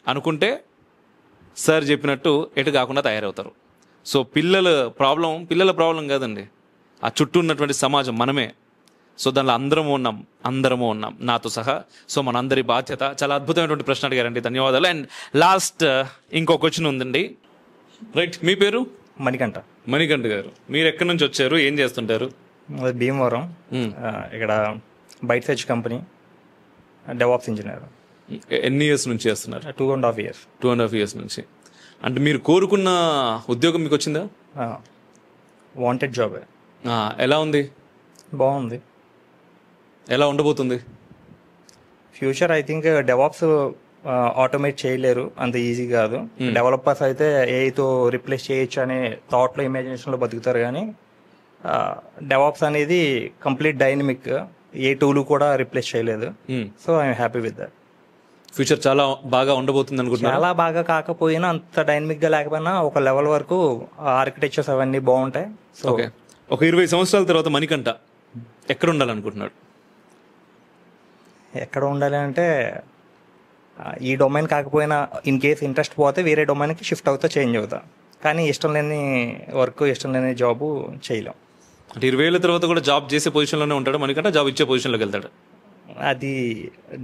అనుకుంటే సార్ చెప్పినట్టు ఎటు కాకుండా తయారవుతారు. సో పిల్లల ప్రాబ్లం కాదండి, ఆ చుట్టూ ఉన్నటువంటి సమాజం మనమే. సో దానిలో అందరము ఉన్నాం నాతో సహా. సో మనందరి బాధ్యత. చాలా అద్భుతమైనటువంటి ప్రశ్న అడిగారండి, ధన్యవాదాలు. అండ్ లాస్ట్ ఇంకో క్వశ్చన్ ఉందండి. రైట్, మీ పేరు? మణికంఠ గారు. మీరు ఎక్కడి నుంచి వచ్చారు, ఏం చేస్తుంటారు? భీమవరం, ఇక్కడ byte search company devops engineer. ఎన్ని ఇయర్స్ నుంచి చేస్తున్నారు? 2.5 years. 2.5 years నుంచి. అంటే మీరు కోరుకున్న ఉద్యోగం మీకు వచ్చిందా? Wanted job. ఎలా ఉంది? బాగుంది. ఎలా ఉండబోతుంది future? I think DevOps automate చేయలేరు, అంత ఈజీ కాదు. డెవలపర్స్ అయితే ఏఐతో రిప్లేస్ చేయొచ్చు అనే థాట్లో, ఇమాజినేషన్లో బతుకుతారు. కానీ డెవాప్స్ అనేది కంప్లీట్ డైనమిక్, ఏ టూల్ కూడా రిప్లేస్ చేయలేదు. So I'm happy with that. Future చాలా బాగా ఉండబోతుంది అనుకుంటున్నాను. చాలా బాగా కాకపోయినా, అంత డైనమిక్గా లేకపోయినా ఒక లెవెల్ వరకు ఆర్కిటెక్చర్స్ అవన్నీ బాగుంటాయి. సో ఒక 20 సంవత్సరాల తర్వాత మణికంఠ ఎక్కడ ఉండాలనుకుంటున్నాడు? ఎక్కడ ఉండాలి అంటే, ఈ డొమైన్ కాకపోయినా ఇన్ కేస్ ఇంట్రెస్ట్ పోతే వేరే డొమైన్కి షిఫ్ట్ అవుతా, చేంజ్ అవుతా. కానీ ఇష్టం లేని వర్క్, ఇష్టం లేని జాబు చేయలేం. అంటే 20 ఏళ్ళ తర్వాత కూడా జాబ్ చేసే పొజిషన్లోనే ఉంటాడు మణికంఠ? జాబ్ ఇచ్చే పొజిషన్లోకి వెళ్తాడు? అది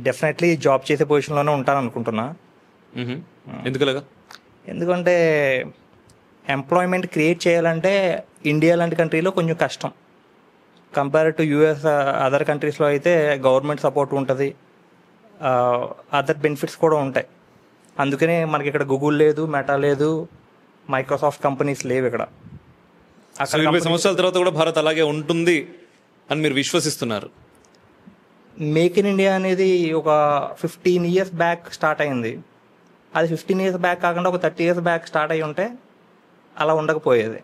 డెఫినెట్లీ జాబ్ చేసే పొజిషన్లోనే ఉంటాను అనుకుంటున్నా. ఎందుకులాగా? ఎందుకంటే ఎంప్లాయ్మెంట్ క్రియేట్ చేయాలంటే ఇండియా లాంటి కంట్రీలో కొంచెం కష్టం. కంపేర్ టు యూఎస్, అదర్ కంట్రీస్లో అయితే గవర్నమెంట్ సపోర్ట్ ఉంటుంది, అదర్ బెనిఫిట్స్ కూడా ఉంటాయి. అందుకనే మనకి ఇక్కడ గూగుల్ లేదు, మెటా లేదు, మైక్రోసాఫ్ట్ కంపెనీస్ లేవు ఇక్కడ. 20 సంవత్సరాల తర్వాత కూడా భారత్ అలాగే ఉంటుంది అని మీరు విశ్వసిస్తున్నారు? మేక్ ఇన్ ఇండియా అనేది ఒక 15 years బ్యాక్ స్టార్ట్ అయింది. అది 15 years బ్యాక్ కాకుండా ఒక 30 years బ్యాక్ స్టార్ట్ అయ్యి ఉంటే అలా ఉండకపోయేది.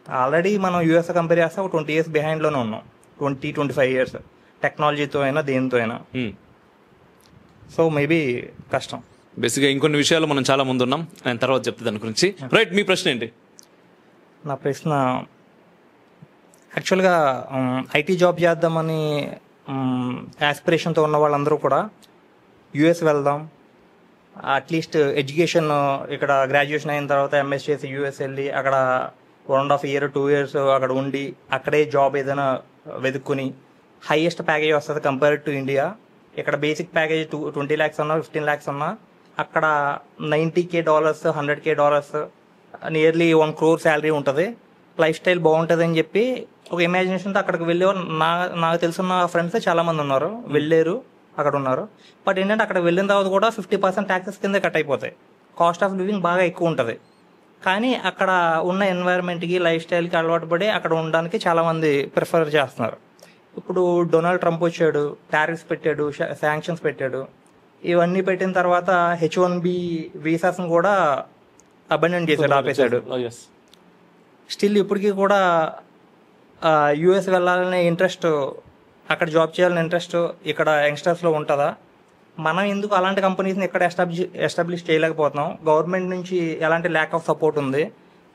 ఆల్రెడీ మనం యూఎస్ కంపేర్ చేస్తే ఒక 20 years బిహైండ్లోనే ఉన్నాం. 20-25 years టెక్నాలజీతో అయినా దేనితో అయినా. సో మేబీ కష్టం. బేసిక్గా ఇంకొన్ని విషయాలు మనం చాలా ముందు ఉన్నాం, నేను తర్వాత చెప్తా దాని గురించి. రైట్, మీ ప్రశ్న ఏంటి? నా ప్రశ్న యాక్చువల్గా ఐటీ జాబ్ చేద్దామని యాస్పిరేషన్తో ఉన్న వాళ్ళందరూ కూడా యూఎస్ వెళ్దాం, అట్లీస్ట్ ఎడ్యుకేషన్ ఇక్కడ గ్రాడ్యుయేషన్ అయిన తర్వాత ఎంఎస్ చేసి యూఎస్ వెళ్ళి అక్కడ 1.5 year 2 years అక్కడ ఉండి అక్కడే జాబ్ ఏదైనా వెతుక్కుని హైయెస్ట్ ప్యాకేజ్ వస్తుంది కంపేర్ టు ఇండియా. ఇక్కడ బేసిక్ ప్యాకేజ్ 20 lakhs ఉన్నా 15 lakhs ఉన్నా అక్కడ $90K, $100K, nearly 1 crore salary ఉంటుంది. లైఫ్ స్టైల్ బాగుంటుంది అని చెప్పి ఒక ఇమాజినేషన్తో అక్కడికి వెళ్ళే నాకు తెలుసున్న ఫ్రెండ్స్ చాలామంది ఉన్నారు, వెళ్ళారు, అక్కడ ఉన్నారు. బట్ ఏంటంటే అక్కడ వెళ్ళిన తర్వాత కూడా 50% ట్యాక్సెస్ కింద కట్ అయిపోతాయి. కాస్ట్ ఆఫ్ లివింగ్ బాగా ఎక్కువ ఉంటుంది. కానీ అక్కడ ఉన్న ఎన్వైరన్మెంట్కి, లైఫ్ స్టైల్కి అలవాటు పడి అక్కడ ఉండడానికి చాలామంది ప్రిఫర్ చేస్తున్నారు. ఇప్పుడు డొనాల్డ్ ట్రంప్ వచ్చాడు, టారిఫ్స్ పెట్టాడు, శాంక్షన్స్ పెట్టాడు. ఇవన్నీ పెట్టిన తర్వాత H1B వీసాస్ని కూడా అబండన్ చేశాడు, ఆపేశాడు. స్టిల్ ఇప్పటికీ కూడా యూఎస్ వెళ్ళాలనే ఇంట్రెస్ట్, అక్కడ జాబ్ చేయాలనే ఇంట్రెస్ట్ ఇక్కడ యంగ్స్టర్స్లో ఉంటుందా? మనం ఎందుకు అలాంటి కంపెనీస్ని ఎక్కడ ఎస్టాబ్లిష్ చేయలేకపోతున్నాం? గవర్నమెంట్ నుంచి ఎలాంటి ల్యాక్ ఆఫ్ సపోర్ట్ ఉంది?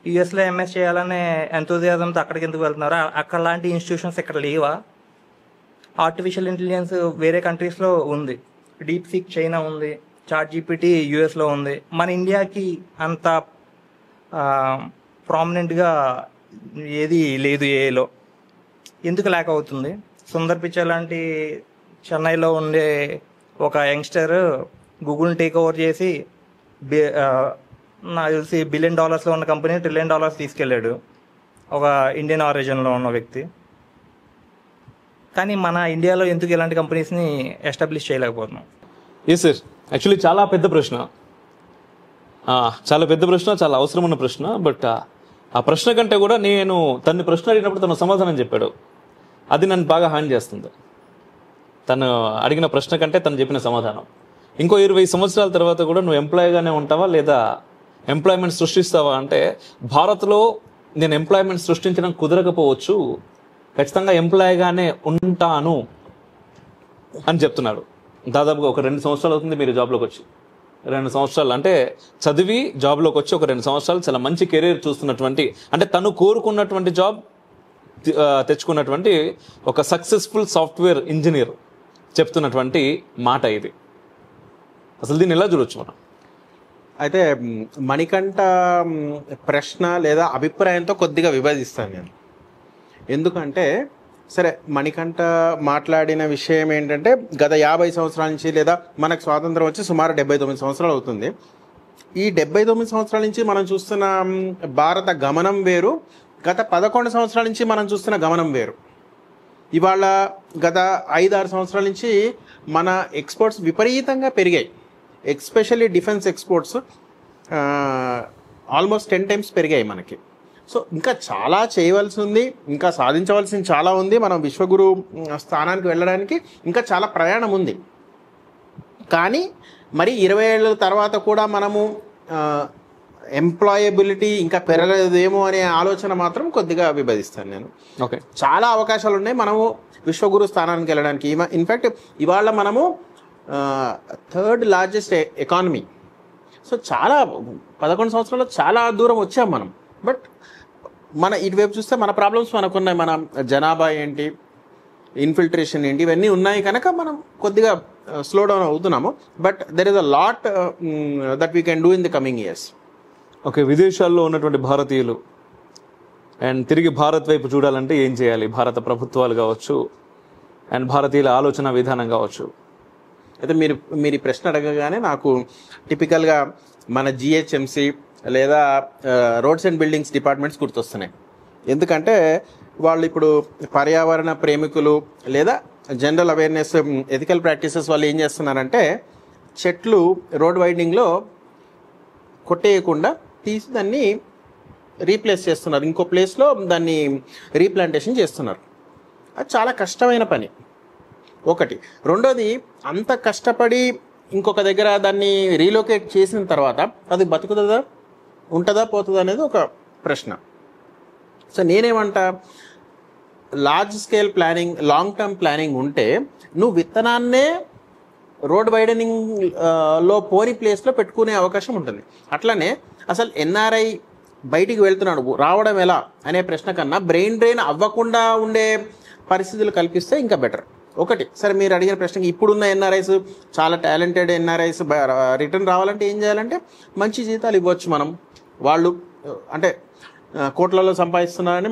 యూఎస్లో ఎంఎస్ చేయాలనే ఎంతోజియాజంతో అక్కడికి ఎందుకు వెళ్తున్నారు? అక్కడ లాంటి ఇన్స్టిట్యూషన్స్ ఇక్కడ లేవా? ఆర్టిఫిషియల్ ఇంటెలిజెన్స్ వేరే కంట్రీస్లో ఉంది, డీప్ సీక్ చైనా ఉంది, ChatGPT యూఎస్లో ఉంది. మన ఇండియాకి అంత ప్రామినెంట్గా ఏది లేదు ఏలో. ఎందుకు ల్యాక్ అవుతుంది? సుందర్ పిచాయ్ లాంటి చెన్నైలో ఉండే ఒక యంగ్స్టర్ గూగుల్ని టేక్ ఓవర్ చేసి నాకు తెలిసి $1 బిలియన్ ఉన్న కంపెనీ $1 ట్రిలియన్ తీసుకెళ్ళాడు ఒక ఇండియన్ ఆరిజిన్లో ఉన్న వ్యక్తి. కానీ మన ఇండియాలో ఎందుకు ఇలాంటి కంపెనీస్ని ఎస్టాబ్లిష్ చేయలేకపోతున్నాం? ఎస్ సార్, యాక్చువల్లీ చాలా పెద్ద ప్రశ్న, చాలా అవసరం ఉన్న ప్రశ్న. బట్ ఆ ప్రశ్న కంటే కూడా నేను తన్ని ప్రశ్న అడిగినప్పుడు తను సమాధానం చెప్పాడు, అది నన్ను బాగా హాని చేస్తుంది. తను అడిగిన ప్రశ్న కంటే తను చెప్పిన సమాధానం. ఇంకో 20 సంవత్సరాల తర్వాత కూడా నువ్వు ఎంప్లాయీగానే ఉంటావా లేదా ఎంప్లాయ్మెంట్ సృష్టిస్తావా అంటే, భారత్లో నేను ఎంప్లాయ్మెంట్ సృష్టించడం కుదరకపోవచ్చు, ఖచ్చితంగా ఎంప్లాయీగానే ఉంటాను అని చెప్తున్నాడు. దాదాపుగా ఒక 2 సంవత్సరాలు అవుతుంది మీరు జాబ్లోకి వచ్చి. 2 సంవత్సరాలు అంటే చదివి జాబ్లోకి వచ్చి ఒక 2 సంవత్సరాలు చాలా మంచి కెరీర్ చూస్తున్నటువంటి, అంటే తను కోరుకున్నటువంటి జాబ్ తెచ్చుకున్నటువంటి ఒక సక్సెస్ఫుల్ సాఫ్ట్వేర్ ఇంజనీర్ చెప్తున్నటువంటి మాట ఇది. అసలు దీన్ని ఎలా చూడొచ్చు మనం? అయితే మణికంఠ ప్రశ్న లేదా అభిప్రాయంతో కొద్దిగా విభజిస్తాను నేను. ఎందుకంటే సరే, మణికంఠ మాట్లాడిన విషయం ఏంటంటే గత 50 సంవత్సరాల నుంచి, లేదా మనకు స్వాతంత్రం వచ్చి సుమారు 79 సంవత్సరాలు అవుతుంది. ఈ 79 సంవత్సరాల నుంచి మనం చూస్తున్న భారత గమనం వేరు, గత 11 సంవత్సరాల నుంచి మనం చూస్తున్న గమనం వేరు. ఇవాళ గత 5-6 సంవత్సరాల నుంచి మన ఎక్స్పోర్ట్స్ విపరీతంగా పెరిగాయి. Especially defence exports almost 10 times పెరిగాయి మనకి. సో ఇంకా చాలా చేయవలసి ఉంది, ఇంకా సాధించవలసింది చాలా ఉంది. మనం విశ్వగురు స్థానానికి వెళ్ళడానికి ఇంకా చాలా ప్రయాణం ఉంది. కానీ మరి 20 ఏళ్ళ తర్వాత కూడా మనము ఎంప్లాయబిలిటీ ఇంకా పెరగలేదేమో అనే ఆలోచన మాత్రం కొద్దిగా విభజిస్తాను నేను. ఓకే, చాలా అవకాశాలు ఉన్నాయి మనము విశ్వగురు స్థానానికి వెళ్ళడానికి. ఇన్ఫ్యాక్ట్ ఇవాళ మనము 3rd లార్జెస్ట్ ఎకానమీ. సో చాలా 11 సంవత్సరాల్లో చాలా దూరం వచ్చాం మనం. బట్ మన ఇటువైపు చూస్తే మన ప్రాబ్లమ్స్ మనకున్నాయి. మన జనాభా ఏంటి, ఇన్ఫిల్ట్రేషన్ ఏంటి, ఇవన్నీ ఉన్నాయి కనుక మనం కొద్దిగా స్లో డౌన్ అవుతున్నాము. But there is a lot that we can do in the coming years. Okay, విదేశాల్లో ఉన్నటువంటి భారతీయులు అండ్ తిరిగి భారత్ వైపు చూడాలంటే ఏం చేయాలి? భారత ప్రభుత్వాలు కావచ్చు అండ్ భారతీయుల ఆలోచన విధానం కావచ్చు. అయితే మీరు ఈ ప్రశ్న అడగగానే నాకు టిపికల్గా మన జిహెచ్ఎంసి లేదా రోడ్స్ అండ్ బిల్డింగ్స్ డిపార్ట్మెంట్స్ గుర్తొస్తున్నాయి. ఎందుకంటే వాళ్ళు ఇప్పుడు పర్యావరణ ప్రేమికులు లేదా జనరల్ అవేర్నెస్ ఎథికల్ ప్రాక్టీసెస్ వాళ్ళు ఏం చేస్తున్నారంటే, చెట్లు రోడ్ వైడింగ్లో కొట్టేయకుండా తీసి దాన్ని రీప్లేస్ చేస్తున్నారు, ఇంకో ప్లేస్లో దాన్ని రీప్లాంటేషన్ చేస్తున్నారు. అది చాలా కష్టమైన పని ఒకటి. రెండోది, అంత కష్టపడి ఇంకొక దగ్గర దాన్ని రీలొకేట్ చేసిన తర్వాత అది బతుకుతుందా, ఉంటుందా, పోతుందా అనేది ఒక ప్రశ్న. సో నేనేమంటా, large scale planning, long term planning ఉంటే నువ్వు విత్తనాన్నే రోడ్ వైడనింగ్ లో పోని ప్లేస్లో పెట్టుకునే అవకాశం ఉంటుంది. అట్లనే అసలు ఎన్ఆర్ఐ బయటికి వెళ్తున్నాడు, రావడం ఎలా అనే ప్రశ్న కన్నా బ్రెయిన్ డ్రైన్ అవ్వకుండా ఉండే పరిస్థితులు కల్పిస్తే ఇంకా బెటర్. ఒకటి, సరే మీరు అడిగిన ప్రశ్నకి ఇప్పుడున్న ఎన్ఆర్ఐస్, చాలా టాలెంటెడ్ ఎన్ఆర్ఐస్ రిటర్న్ రావాలంటే ఏం చేయాలంటే మంచి జీతాలు ఇవ్వచ్చు మనం. వాళ్ళు అంటే కోట్లలో సంపాదిస్తున్నారని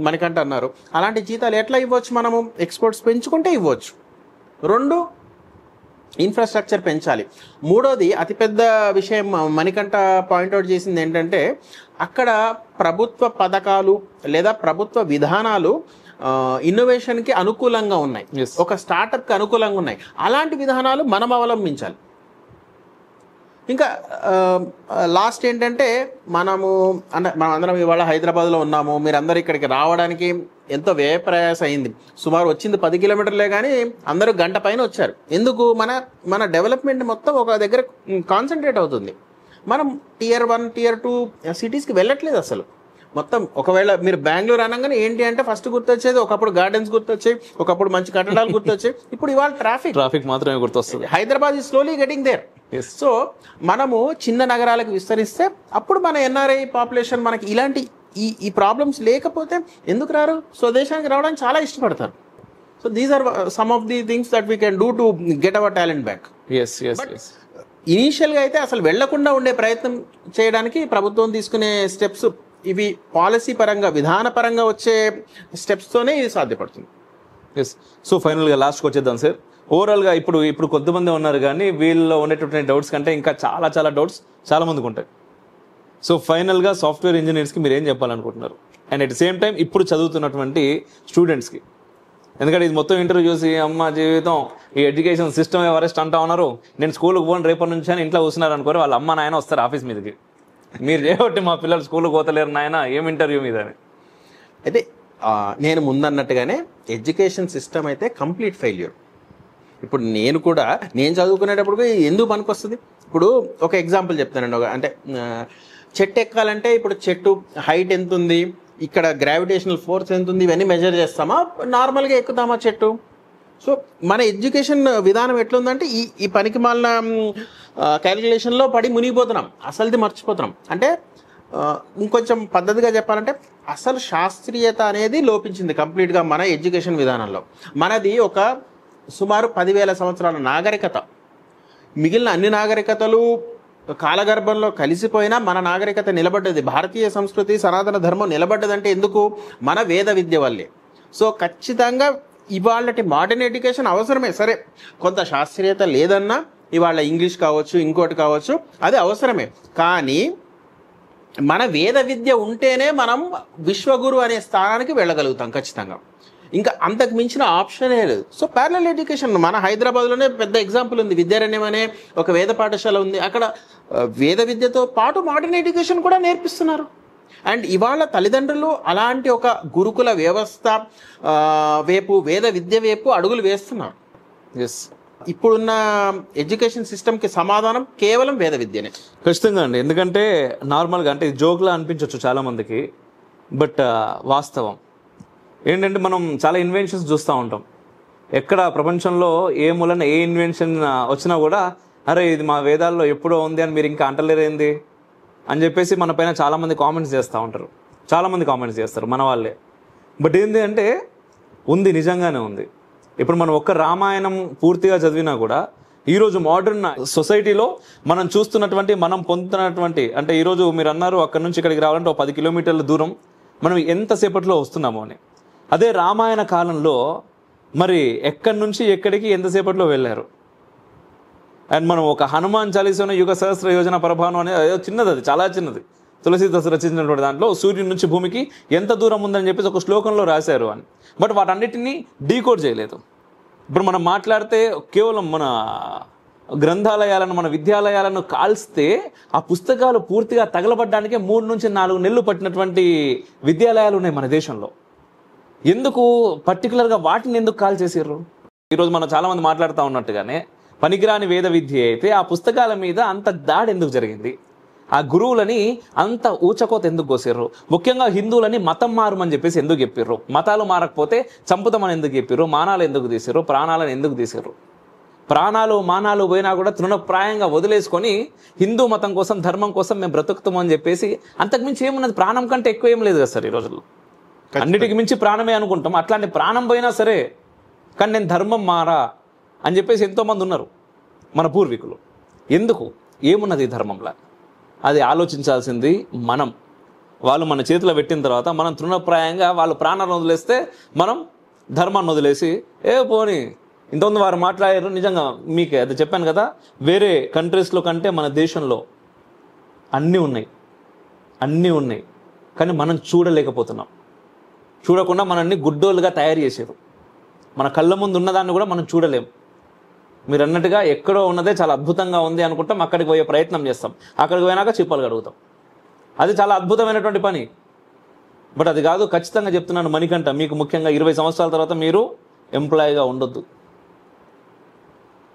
మణికంఠ అన్నారు. అలాంటి జీతాలు ఎట్లా ఇవ్వచ్చు? మనము ఎక్స్పోర్ట్స్ పెంచుకుంటే ఇవ్వచ్చు. 2, ఇన్ఫ్రాస్ట్రక్చర్ పెంచాలి. 3వది అతిపెద్ద విషయం మణికంఠ పాయింట్అవుట్ చేసింది ఏంటంటే, అక్కడ ప్రభుత్వ పథకాలు లేదా ప్రభుత్వ విధానాలు ఇన్నోవేషన్కి అనుకూలంగా ఉన్నాయి, ఒక స్టార్టప్కి అనుకూలంగా ఉన్నాయి. అలాంటి విధానాలు మనం అవలంబించాలి. ఇంకా లాస్ట్ ఏంటంటే, మనం అందరం ఇవాళ హైదరాబాద్లో ఉన్నాము. మీరందరూ ఇక్కడికి రావడానికి ఎంతో వ్యయ ప్రయాస అయింది. సుమారు వచ్చింది 10 కిలోమీటర్లే, కానీ అందరూ గంట పైన వచ్చారు. ఎందుకు? మన డెవలప్మెంట్ మొత్తం ఒక దగ్గర కాన్సన్ట్రేట్ అవుతుంది. మనం Tier 1, Tier 2 సిటీస్కి వెళ్ళట్లేదు అసలు. మొత్తం ఒకవేళ మీరు బెంగళూరు అనగానే ఏంటి అంటే ఫస్ట్ గుర్తొచ్చేది ఒకప్పుడు గార్డెన్స్ గుర్తొచ్చాయి, ఒకప్పుడు మంచి కట్టడాలు గుర్తొచ్చాయి. ఇప్పుడు ఇవాళ ట్రాఫిక్ మాత్రమే గుర్తొస్తుంది. Hyderabad is slowly getting there. So మనము చిన్న నగరాలకు విస్తరిస్తే అప్పుడు మన ఎన్ఆర్ఐ పాపులేషన్ మనకి ఇలాంటి ఈ ప్రాబ్లమ్స్ లేకపోతే ఎందుకు రారు? స్వదేశానికి రావడానికి చాలా ఇష్టపడతారు. So these are some of the things that we can do to get our talent back. ఇనీషియల్గా అయితే అసలు వెళ్లకుండా ఉండే ప్రయత్నం చేయడానికి ప్రభుత్వం తీసుకునే స్టెప్స్ ఇవి పాలసీ పరంగా, విధాన పరంగా వచ్చే స్టెప్స్తోనే ఇది సాధ్యపడుతుంది. ఎస్. సో ఫైనల్గా లాస్ట్కి వచ్చేద్దాం సార్. ఓవరాల్గా ఇప్పుడు కొద్దిమంది ఉన్నారు, కానీ వీళ్ళలో ఉండేటటువంటి డౌట్స్ కంటే ఇంకా చాలా డౌట్స్ చాలా మందికి ఉంటాయి. సో ఫైనల్గా సాఫ్ట్వేర్ ఇంజనీర్స్కి మీరు ఏం చెప్పాలనుకుంటున్నారు? And at the same time ఇప్పుడు చదువుతున్నటువంటి స్టూడెంట్స్కి, ఎందుకంటే ఇది మొత్తం ఇంటర్వ్యూ చూసి అమ్మ జీవితం ఈ ఎడ్యుకేషన్ సిస్టమ్ ఎవరెస్ట్ అంటా ఉన్నారు, నేను స్కూల్కి పోను రేపటి నుంచి అని ఇంట్లో కూర్చున్నారు అనుకోరు, వాళ్ళ అమ్మ నాయన వస్తారు ఆఫీస్ మీదకి, మీరు చేయబట్టి మా పిల్లలు స్కూల్కి పోతలేరు నాయన ఏం ఇంటర్వ్యూ మీద అని. అయితే నేను ముందన్నట్టుగానే ఎడ్యుకేషన్ సిస్టమ్ అయితే కంప్లీట్ ఫెయిల్యూర్. ఇప్పుడు నేను చదువుకునేటప్పుడు ఎందుకు పనికొస్తుంది? ఇప్పుడు ఒక ఎగ్జాంపుల్ చెప్తానండి. అంటే చెట్టు ఎక్కాలంటే ఇప్పుడు చెట్టు హైట్ ఎంత ఉంది, ఇక్కడ గ్రావిటేషనల్ ఫోర్స్ ఎంత ఉంది, ఇవన్నీ మెజర్ చేస్తామా, నార్మల్గా ఎక్కుతామా చెట్టు? సో మన ఎడ్యుకేషన్ విధానం ఎట్లుందంటే ఈ పనికి మాలిన క్యాలిక్యులేషన్లో పడి మునిగిపోతున్నాం, అసలుది మర్చిపోతున్నాం. అంటే ఇంకొంచెం పద్ధతిగా చెప్పాలంటే అసలు శాస్త్రీయత అనేది లోపించింది కంప్లీట్గా మన ఎడ్యుకేషన్ విధానంలో. మనది ఒక సుమారు 10,000 సంవత్సరాల నాగరికత. మిగిలిన అన్ని నాగరికతలు కాలగర్భంలో కలిసిపోయినా మన నాగరికత నిలబడ్డది, భారతీయ సంస్కృతి సనాతన ధర్మం నిలబడ్డదంటే ఎందుకు? మన వేద విద్య వల్లే. సో ఖచ్చితంగా ఇవాళటి మోడర్న్ ఎడ్యుకేషన్ అవసరమే. సరే కొంత శాస్త్రీయత లేదన్నా ఇవాళ ఇంగ్లీష్ కావచ్చు ఇంకోటి కావచ్చు అది అవసరమే, కానీ మన వేద విద్య ఉంటేనే మనం విశ్వగురు అనే స్థానానికి వెళ్ళగలుగుతాం ఖచ్చితంగా. ఇంకా అంతకు మించిన ఆప్షనే లేదు. సో ప్యారలల్ ఎడ్యుకేషన్ మన హైదరాబాద్లోనే పెద్ద ఎగ్జాంపుల్ ఉంది. విద్యారణ్యం అనే ఒక వేద పాఠశాల ఉంది. అక్కడ వేద విద్యతో పాటు మోడర్న్ ఎడ్యుకేషన్ కూడా నేర్పిస్తున్నారు. అండ్ ఇవాళ తల్లిదండ్రులు అలాంటి ఒక గురుకుల వ్యవస్థ వైపు, వేద విద్య వైపు అడుగులు వేస్తున్నారు. ఎస్, ఇప్పుడున్న ఎడ్యుకేషన్ సిస్టమ్కి సమాధానం కేవలం వేద విద్యనే. ఖచ్చితంగా అండి. ఎందుకంటే నార్మల్గా అంటే జోక్లా అనిపించవచ్చు చాలామందికి, బట్ వాస్తవం ఏంటంటే మనం చాలా ఇన్వెన్షన్స్ చూస్తూ ఉంటాం. ఎక్కడ ప్రపంచంలో ఏ మూలన ఏ ఇన్వెన్షన్ వచ్చినా కూడా అరే ఇది మా వేదాల్లో ఎప్పుడో ఉంది అని మీరు ఇంకా అంటలేరేంది అని చెప్పేసి మన పైన చాలామంది కామెంట్స్ చేస్తూ ఉంటారు. చాలామంది కామెంట్స్ చేస్తారు మన వాళ్ళే. బట్ ఏంటి అంటే ఉంది, నిజంగానే ఉంది. ఇప్పుడు మనం ఒక్క రామాయణం పూర్తిగా చదివినా కూడా ఈరోజు మోడర్న్ సొసైటీలో మనం చూస్తున్నటువంటి, మనం పొందుతున్నటువంటి, అంటే ఈరోజు మీరు అన్నారు అక్కడ నుంచి ఇక్కడికి రావాలంటే ఒక 10 కిలోమీటర్ల దూరం మనం ఎంతసేపట్లో వస్తున్నాము అని. అదే రామాయణ కాలంలో మరి ఎక్కడి నుంచి ఎక్కడికి ఎంతసేపట్లో వెళ్ళారు. అండ్ మనం ఒక హనుమాన్ చాలీసాను యుగ సహస్ర యోజన పరభాను అనేది చిన్నది, అది చాలా చిన్నది, తులసీదాస్ రచించినటువంటి దాంట్లో సూర్యుడి నుంచి భూమికి ఎంత దూరం ఉందని చెప్పేసి ఒక శ్లోకంలో రాశారు అని. బట్ వాటన్నిటినీ డీకోడ్ చేయలేదు. ఇప్పుడు మనం మాట్లాడితే కేవలం మన గ్రంథాలయాలను, మన విద్యాలయాలను కాల్స్తే ఆ పుస్తకాలు పూర్తిగా తగలబడ్డానికే 3 నుంచి 4 నెలలు పట్టినటువంటి విద్యాలయాలు ఉన్నాయి మన దేశంలో. ఎందుకు పర్టికులర్గా వాటిని ఎందుకు కాల్ చేసారు? ఈరోజు మనం చాలామంది మాట్లాడుతూ ఉన్నట్టుగానే పనికిరాని వేద విద్య అయితే ఆ పుస్తకాల మీద అంత దాడి ఎందుకు జరిగింది? ఆ గురువులని అంత ఊచకోత ఎందుకు కోసారు? ముఖ్యంగా హిందువులని మతం మారమని చెప్పేసి ఎందుకు చెప్పారు? మతాలు మారకపోతే చంపుతామని ఎందుకు చెప్పారు? మానాలు ఎందుకు తీసారు? ప్రాణాలను ఎందుకు తీసారు? ప్రాణాలు మానాలు పోయినా కూడా తృణప్రాయంగా వదిలేసుకొని హిందూ మతం కోసం, ధర్మం కోసం మేము బ్రతుకుతామని చెప్పేసి అంతకుమించి ఏమున్నది? ప్రాణం కంటే ఎక్కువ ఏం లేదు కదా సార్ ఈ రోజుల్లో. అన్నిటికి మించి ప్రాణమే అనుకుంటాం. అట్లాంటి ప్రాణం పోయినా సరే కానీ నేను ధర్మం మారా అని చెప్పేసి ఎంతోమంది ఉన్నారు మన పూర్వీకులు. ఎందుకు? ఏమున్నది ఈ ధర్మంలో? అది ఆలోచించాల్సింది మనం. వాళ్ళు మన చేతిలో పెట్టిన తర్వాత మనం తృణప్రాయంగా వాళ్ళు ప్రాణాలను వదిలేస్తే మనం ధర్మాన్ని వదిలేసి పోనీ ఇంతకుముందు వారు మాట్లాడారు. నిజంగా మీకు అది చెప్పాను కదా, వేరే కంట్రీస్లో కంటే మన దేశంలో అన్నీ ఉన్నాయి కానీ మనం చూడలేకపోతున్నాం. చూడకుండా మనల్ని గుడ్డోలుగా తయారు చేసారు. మన కళ్ళ ముందు ఉన్నదాన్ని కూడా మనం చూడలేం. మీరు అన్నట్టుగా ఎక్కడో ఉన్నదే చాలా అద్భుతంగా ఉంది అనుకుంటాం, అక్కడికి పోయే ప్రయత్నం చేస్తాం, అక్కడికి పోయినాక చిప్పలు కడుగుతాం. అది చాలా అద్భుతమైనటువంటి పని. బట్ అది కాదు. ఖచ్చితంగా చెప్తున్నాను మణికంఠ, మీకు ముఖ్యంగా 20 సంవత్సరాల తర్వాత మీరు ఎంప్లాయీగా ఉండొద్దు.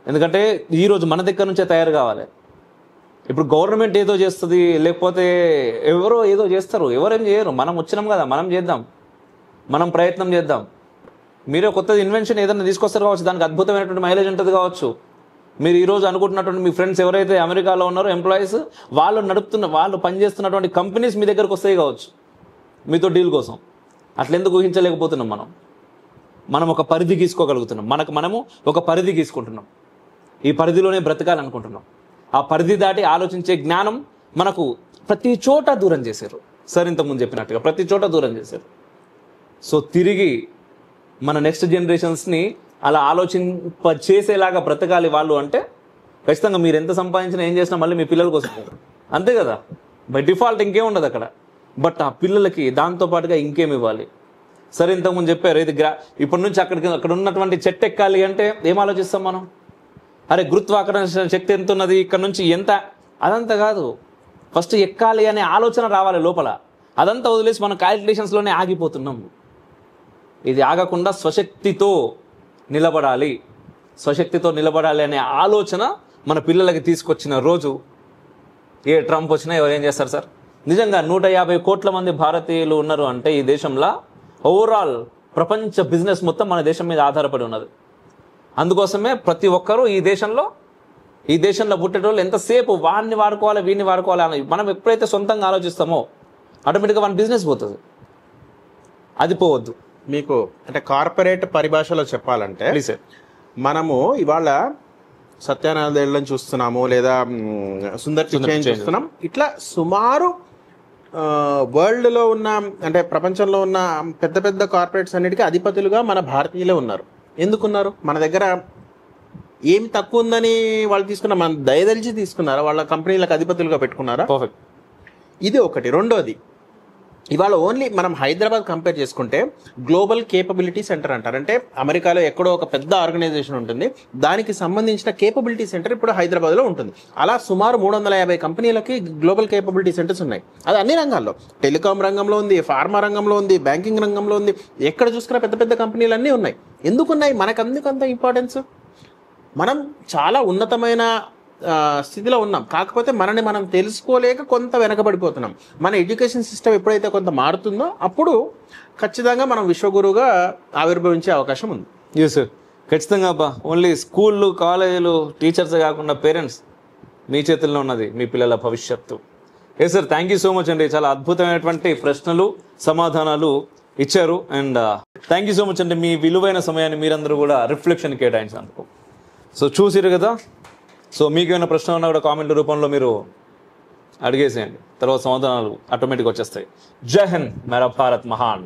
ఎందుకంటే ఈరోజు మన దగ్గర నుంచే తయారు కావాలి. ఇప్పుడు గవర్నమెంట్ ఏదో చేస్తుంది, లేకపోతే ఎవరో ఏదో చేస్తారు, ఎవరేం చేయరు. మనం వచ్చినాం కదా, మనం చేద్దాం, మనం ప్రయత్నం చేద్దాం. మీరే కొత్తది ఇన్వెన్షన్ ఏదైనా తీసుకొస్తారు కావచ్చు, దానికి అద్భుతమైనటువంటి మైలేజ్ ఉంటుంది కావచ్చు. మీరు ఈరోజు అనుకుంటున్నటువంటి మీ ఫ్రెండ్స్ ఎవరైతే అమెరికాలో ఉన్నారో ఎంప్లాయీస్, వాళ్ళు పనిచేస్తున్నటువంటి కంపెనీస్ మీ దగ్గరకు వస్తాయి కావచ్చు మీతో డీల్ కోసం. అట్లెందుకు ఊహించలేకపోతున్నాం? మనం ఒక పరిధి గీసుకోగలుగుతున్నాం. మనము ఒక పరిధి గీసుకుంటున్నాం. ఈ పరిధిలోనే బ్రతకాలనుకుంటున్నాం. ఆ పరిధి దాటి ఆలోచించే జ్ఞానం మనకు ప్రతి చోట దూరం చేశారు. సార్ ఇంతకుముందు చెప్పినట్టుగా ప్రతి చోట దూరం చేశారు. సో తిరిగి మన నెక్స్ట్ జనరేషన్స్ని అలా చేసేలాగా బ్రతకాలి వాళ్ళు అంటే ఖచ్చితంగా మీరు ఎంత సంపాదించినా ఏం చేసినా మళ్ళీ మీ పిల్లల కోసం, అంతే కదా. బై డిఫాల్ట్ ఇంకేం ఉండదు అక్కడ. బట్ ఆ పిల్లలకి దాంతో పాటుగా ఇంకేమి ఇవ్వాలి? సరే, ఇంతకుముందు చెప్పారు ఇది ఇప్పటి నుంచి అక్కడ ఉన్నటువంటి చెట్టు ఎక్కాలి అంటే ఏం ఆలోచిస్తాం మనం? అరే గురుత్వాకర్షణ శక్తి ఎంత ఉన్నది, ఇక్కడ నుంచి ఎంత, అదంతా కాదు. ఫస్ట్ ఎక్కాలి అనే ఆలోచన రావాలి లోపల. అదంతా వదిలేసి మనం క్యాలిక్యులేషన్స్లోనే ఆగిపోతున్నాం. ఇది ఆగకుండా స్వశక్తితో నిలబడాలి, స్వశక్తితో నిలబడాలి అనే ఆలోచన మన పిల్లలకి తీసుకొచ్చిన రోజు ఏ ట్రంప్ వచ్చినా ఎవరు ఏం చేస్తారు సార్? నిజంగా 150 కోట్ల మంది భారతీయులు ఉన్నారు అంటే ఈ దేశంలో ఓవరాల్ ప్రపంచ బిజినెస్ మొత్తం మన దేశం మీద ఆధారపడి ఉన్నది. అందుకోసమే ప్రతి ఒక్కరూ ఈ దేశంలో పుట్టేటోళ్ళు ఎంతసేపు వాడిని వాడుకోవాలి వీడిని వాడుకోవాలి అని మనం ఎప్పుడైతే సొంతంగా ఆలోచిస్తామో ఆటోమేటిక్గా మన బిజినెస్ పోతుంది. అది పోవద్దు. మీకు అంటే కార్పొరేట్ పరిభాషలో చెప్పాలంటే ప్లీజ్ సార్, మనము ఇవాళ సత్యానాదేళ్లను చూస్తున్నాము, లేదా సుందర్ పిచ్చయ్ని చూస్తున్నాం. ఇట్లా సుమారు వరల్డ్లో ఉన్న అంటే ప్రపంచంలో ఉన్న పెద్ద పెద్ద కార్పొరేట్స్ అన్నిటికీ అధిపతులుగా మన భారతీయులే ఉన్నారు. ఎందుకున్నారు? మన దగ్గర ఏం తక్కువ ఉందని వాళ్ళు తీసుకున్న, మన దయదలిచి తీసుకున్నారా? వాళ్ళ కంపెనీలకు అధిపతులుగా పెట్టుకున్నారా? పర్ఫెక్ట్. ఇది ఒకటి. రెండోది, ఇవాళ ఓన్లీ మనం హైదరాబాద్ కంపేర్ చేసుకుంటే గ్లోబల్ కేపబిలిటీ సెంటర్ అంటారు. అంటే అమెరికాలో ఎక్కడో ఒక పెద్ద ఆర్గనైజేషన్ ఉంటుంది, దానికి సంబంధించిన కేపబిలిటీ సెంటర్ ఇప్పుడు హైదరాబాద్లో ఉంటుంది. అలా సుమారు 350 కంపెనీలకి గ్లోబల్ కేపబిలిటీ సెంటర్స్ ఉన్నాయి. అది అన్ని రంగాల్లో, టెలికాం రంగంలో ఉంది, ఫార్మా రంగంలో ఉంది, బ్యాంకింగ్ రంగంలో ఉంది. ఎక్కడ చూసుకున్నా పెద్ద పెద్ద కంపెనీలు అన్నీ ఉన్నాయి. ఎందుకున్నాయి? మనకు అంత ఇంపార్టెన్స్. మనం చాలా ఉన్నతమైన స్థితిలో ఉన్నాం, కాకపోతే మనని మనం తెలుసుకోలేక కొంత వెనకబడిపోతున్నాం. మన ఎడ్యుకేషన్ సిస్టమ్ ఎప్పుడైతే కొంత మారుతుందో అప్పుడు ఖచ్చితంగా మనం విశ్వగురువుగా ఆవిర్భవించే అవకాశం ఉంది. ఎస్ సార్, ఖచ్చితంగా అబ్బా. ఓన్లీ స్కూళ్ళు, కాలేజీలు, టీచర్స్ కాకుండా పేరెంట్స్, మీ చేతుల్లో ఉన్నది మీ పిల్లల భవిష్యత్తు. Yes sir, thank you so much అండి. చాలా అద్భుతమైనటువంటి ప్రశ్నలు, సమాధానాలు ఇచ్చారు. And thank you so much అండి, మీ విలువైన సమయాన్ని మీరందరూ కూడా రిఫ్లెక్షన్ కేటాయించినందుకు. సో చూసిరు కదా. సో మీకు ఏమైనా ప్రశ్న ఉన్నా కూడా కామెంట్ రూపంలో మీరు అడిగేసేయండి, తర్వాత సమాధానాలు ఆటోమేటిక్గా వచ్చేస్తాయి. జై హింద్, మేరా భారత్ మహాన్.